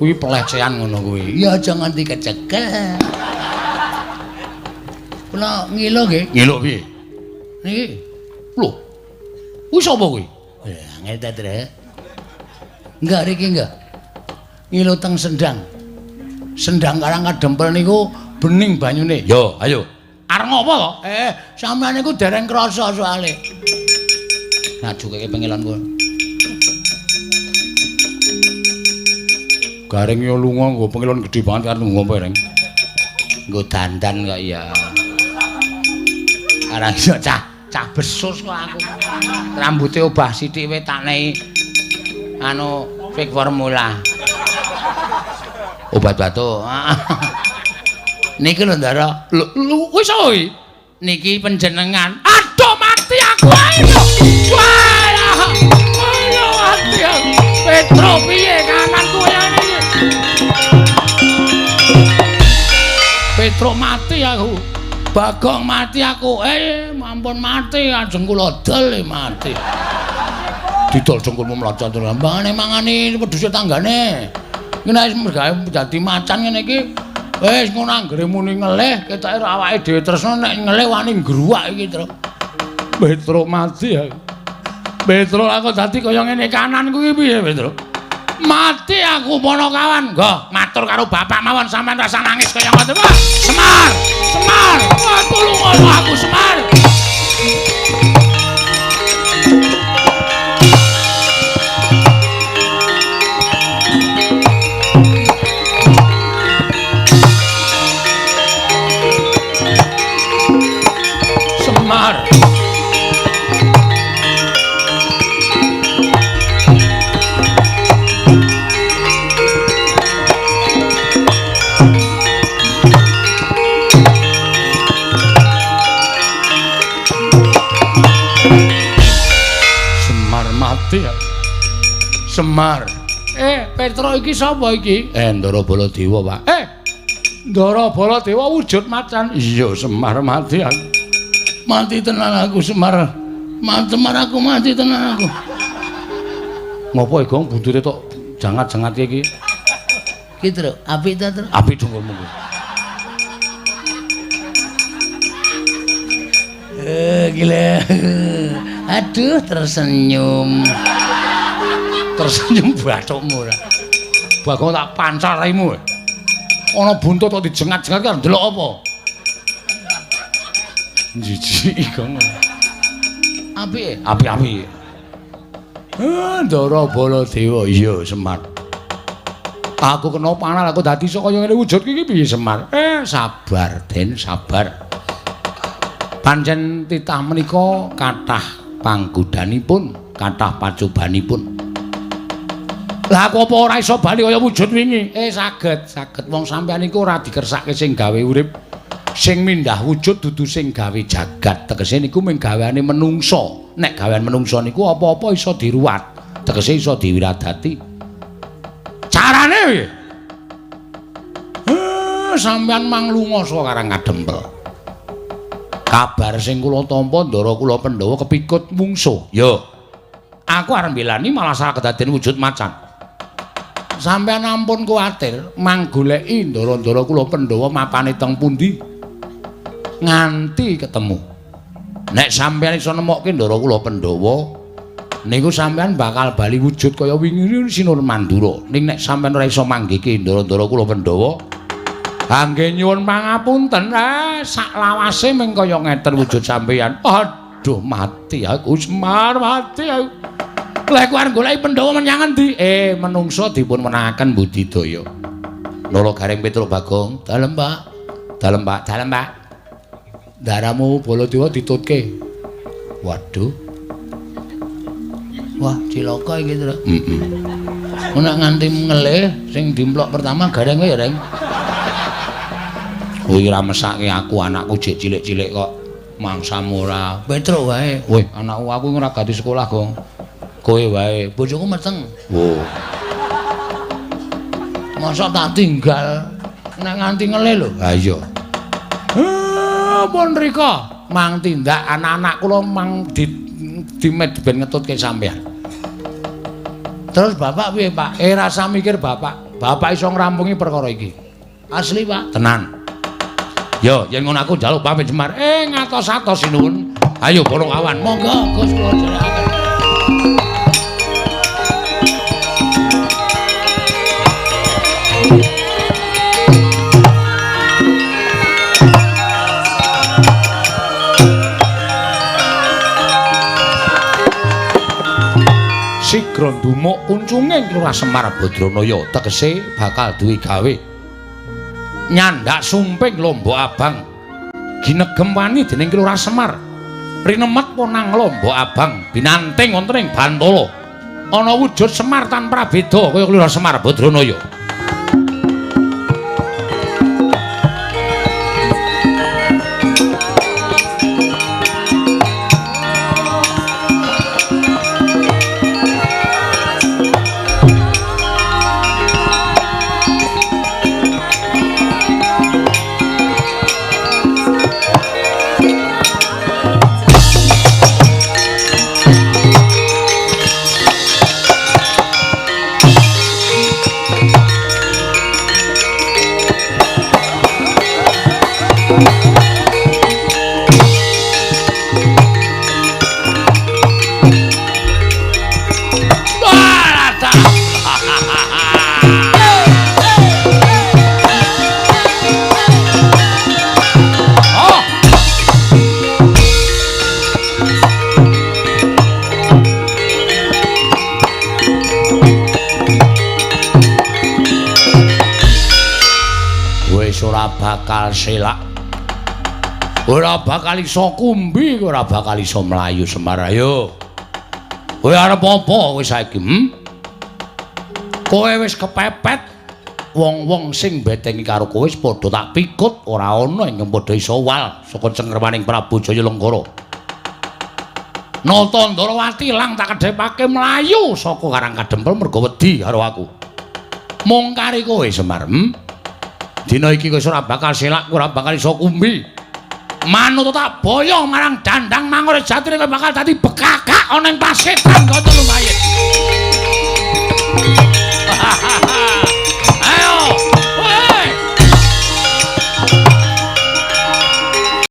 kuwi pelecehan ngono kuwi. Ya aja nganti kecekel. Kula ngilo nggih. Ngilo piye? Niki. Lho. Kuwi sapa kuwi? Ya angel ta, Truk. Enggak riki enggak. Ngilo teng Sendang. Sendang Karang Kadempel niku bening banyune. Yo, ayo. Arep ngopo to? Sampeyan niku dereng krasa soalé. Ngajukake pengilon kuwi. Garing yo lunga nggo pengilon gedhe banget karo ngopo reng. Nggo dandan kok ya. Arang iso cah besus kok aku. Rambuté obah sithik wae tak nehi anu fik formula. Obat batu. Niki lho Ndara. Lho wis oi. Niki panjenengan. Aduh mati aku ae. Wah. Ayo mati aku. Petro piye kananku ngene iki. Petro mati aku. Bagong mati aku. Mampun mati ajeng kula dol mati. Didol jengkulmu mlocot terus. Mbangane mangani wedhus tanggane. Ngene wis gawe dadi macan ngene iki. Wis ngono anggere muni ngelih ketoke awake dhewe tresno nek ngelih wani ngruwak iki, Tru. Petro mati aku. Petro aku dadi kaya ngene kananku iki piye, Petro? Mati aku Ponokawan. Nggo, matur karo bapak mawon sampean rasa nangis kaya ngoten. Wah, Semar! Semar! Wah, tulung aku Semar. Semar. Semar. Petro iki sapa iki? Ndara Baladewa, Pak. Ndara Baladewa wujud macan. Iya, Semar mati aku. Mati tenan aku Semar. Semar aku mati tenan aku. Ngopo Gong buntute tok jangat-jangat iki? Ki Tru, apik ta Tru? Apik dongmu kuwi. Gila. Aduh tersenyum. Tersenyum bathukmu ora. Bagong tak pancar raimu. Ana buntut kok dijengat-jengat kan ndelok apa? Jijik Gong. Apik, apik. Ndara Baladewa iya Semar. Aku kena panah aku dadi sok kaya ngene wujud iki piye Semar? Sabar Den, sabar. Pancen titah menika kathah panggodhanipun, kathah pacobanipun. Lah aku apa ora iso bali kaya wujud wingi? Saged. Wong sampeyan iku ora dikersake sing gawe urip. Sing mindah wujud dudu sing gawe jagat. Tegese niku mung gaweane menungso. Nek gawean menungso niku apa-apa iso diruwat. Tegese iso diwiradati. Carane piye? Sampeyan mang lunga saka Karang Kadempel. Kabar sing kula tampa ndara kula Pandhawa kepikut mungsuh. Yo. Aku arep mbelani malah salah kedaden wujud macan. Sampeyan ampun kuwatir mang goleki ndara-ndara kula Pandhawa mapane teng pundi. Nganti ketemu. Nek sampeyan iso nemokke ndara kula Pandhawa niku sampeyan bakal bali wujud kaya wingi Sinur Mandura. Ning nek sampeyan ora iso manggihke ndara-ndara kula Pandhawa kangge nyuwun pangapunten, sak lawase mung kaya ngeten wujud sampeyan. Aduh, mati aku Semar, mati aku. Lek arep goleki Pandhawa menyang endi? Menungsa dipun menahaken budidaya. Nara Garing Petruk Bagong, dalem, Pak. Dalem, Pak. Daramu Baladewa ditutke. Waduh. Wah, cilaka iki, Tru. Nek nganti ngelih sing dimplok pertama gareng ya, Reng. Kowe ora mesake aku anakku jek cilik-cilik kok mangsamu ora. Petruk wae. Weh, anakku aku ora ganti sekolah, Gong. Kowe wae, bojoku meteng. Oh. Masa tak tinggal nek nganti ngelih lho. Ha iya. Pun rika mang tindak anak-anak kula mang dimet ben ngetutke sampean. Terus bapak piye, Pak? Rasa mikir bapak. Bapak iso ngrampungi perkara iki. Asli, Pak. Tenan. Yo, yen ngono aku njaluk pamit Semar. Ngatos-atos sinuwun. Ayo Borong Awan, monggo Gus kula jenengan. Sigra ndumuk kuncunging Kelurahan Semar Badranaya tegese bakal duwe gawe nyandak sumping Lombok Abang ginegem wani dening Kelurahan Semar rinemet ponang Lombok Abang binanting wonten ing Bantala ana wujud Semar tanpa beda kaya Kelurahan Semar Badranaya. Bakal selak ora bakal iso kumbi ora bakal iso mlayu Semar. Ayo kowe arep apa kowe saiki kowe wis kepepet wong-wong sing betengi karo kowe wis padha tak pikut ora ana ing padha iso wal saka cengkermaning Prabu Jayalenggara. Nata Ndarawati lang tak kedhepake mlayu saka Karang Kadempel mergo wedi karo aku. Mung kari kowe Semar. Dina iki kowe ora bakal selak, ora bakal iso kumbi. manut tak boyo marang Dandang Mangure Jatine kowe bakal dadi bekakak ana ing pasetan kanca lumayan.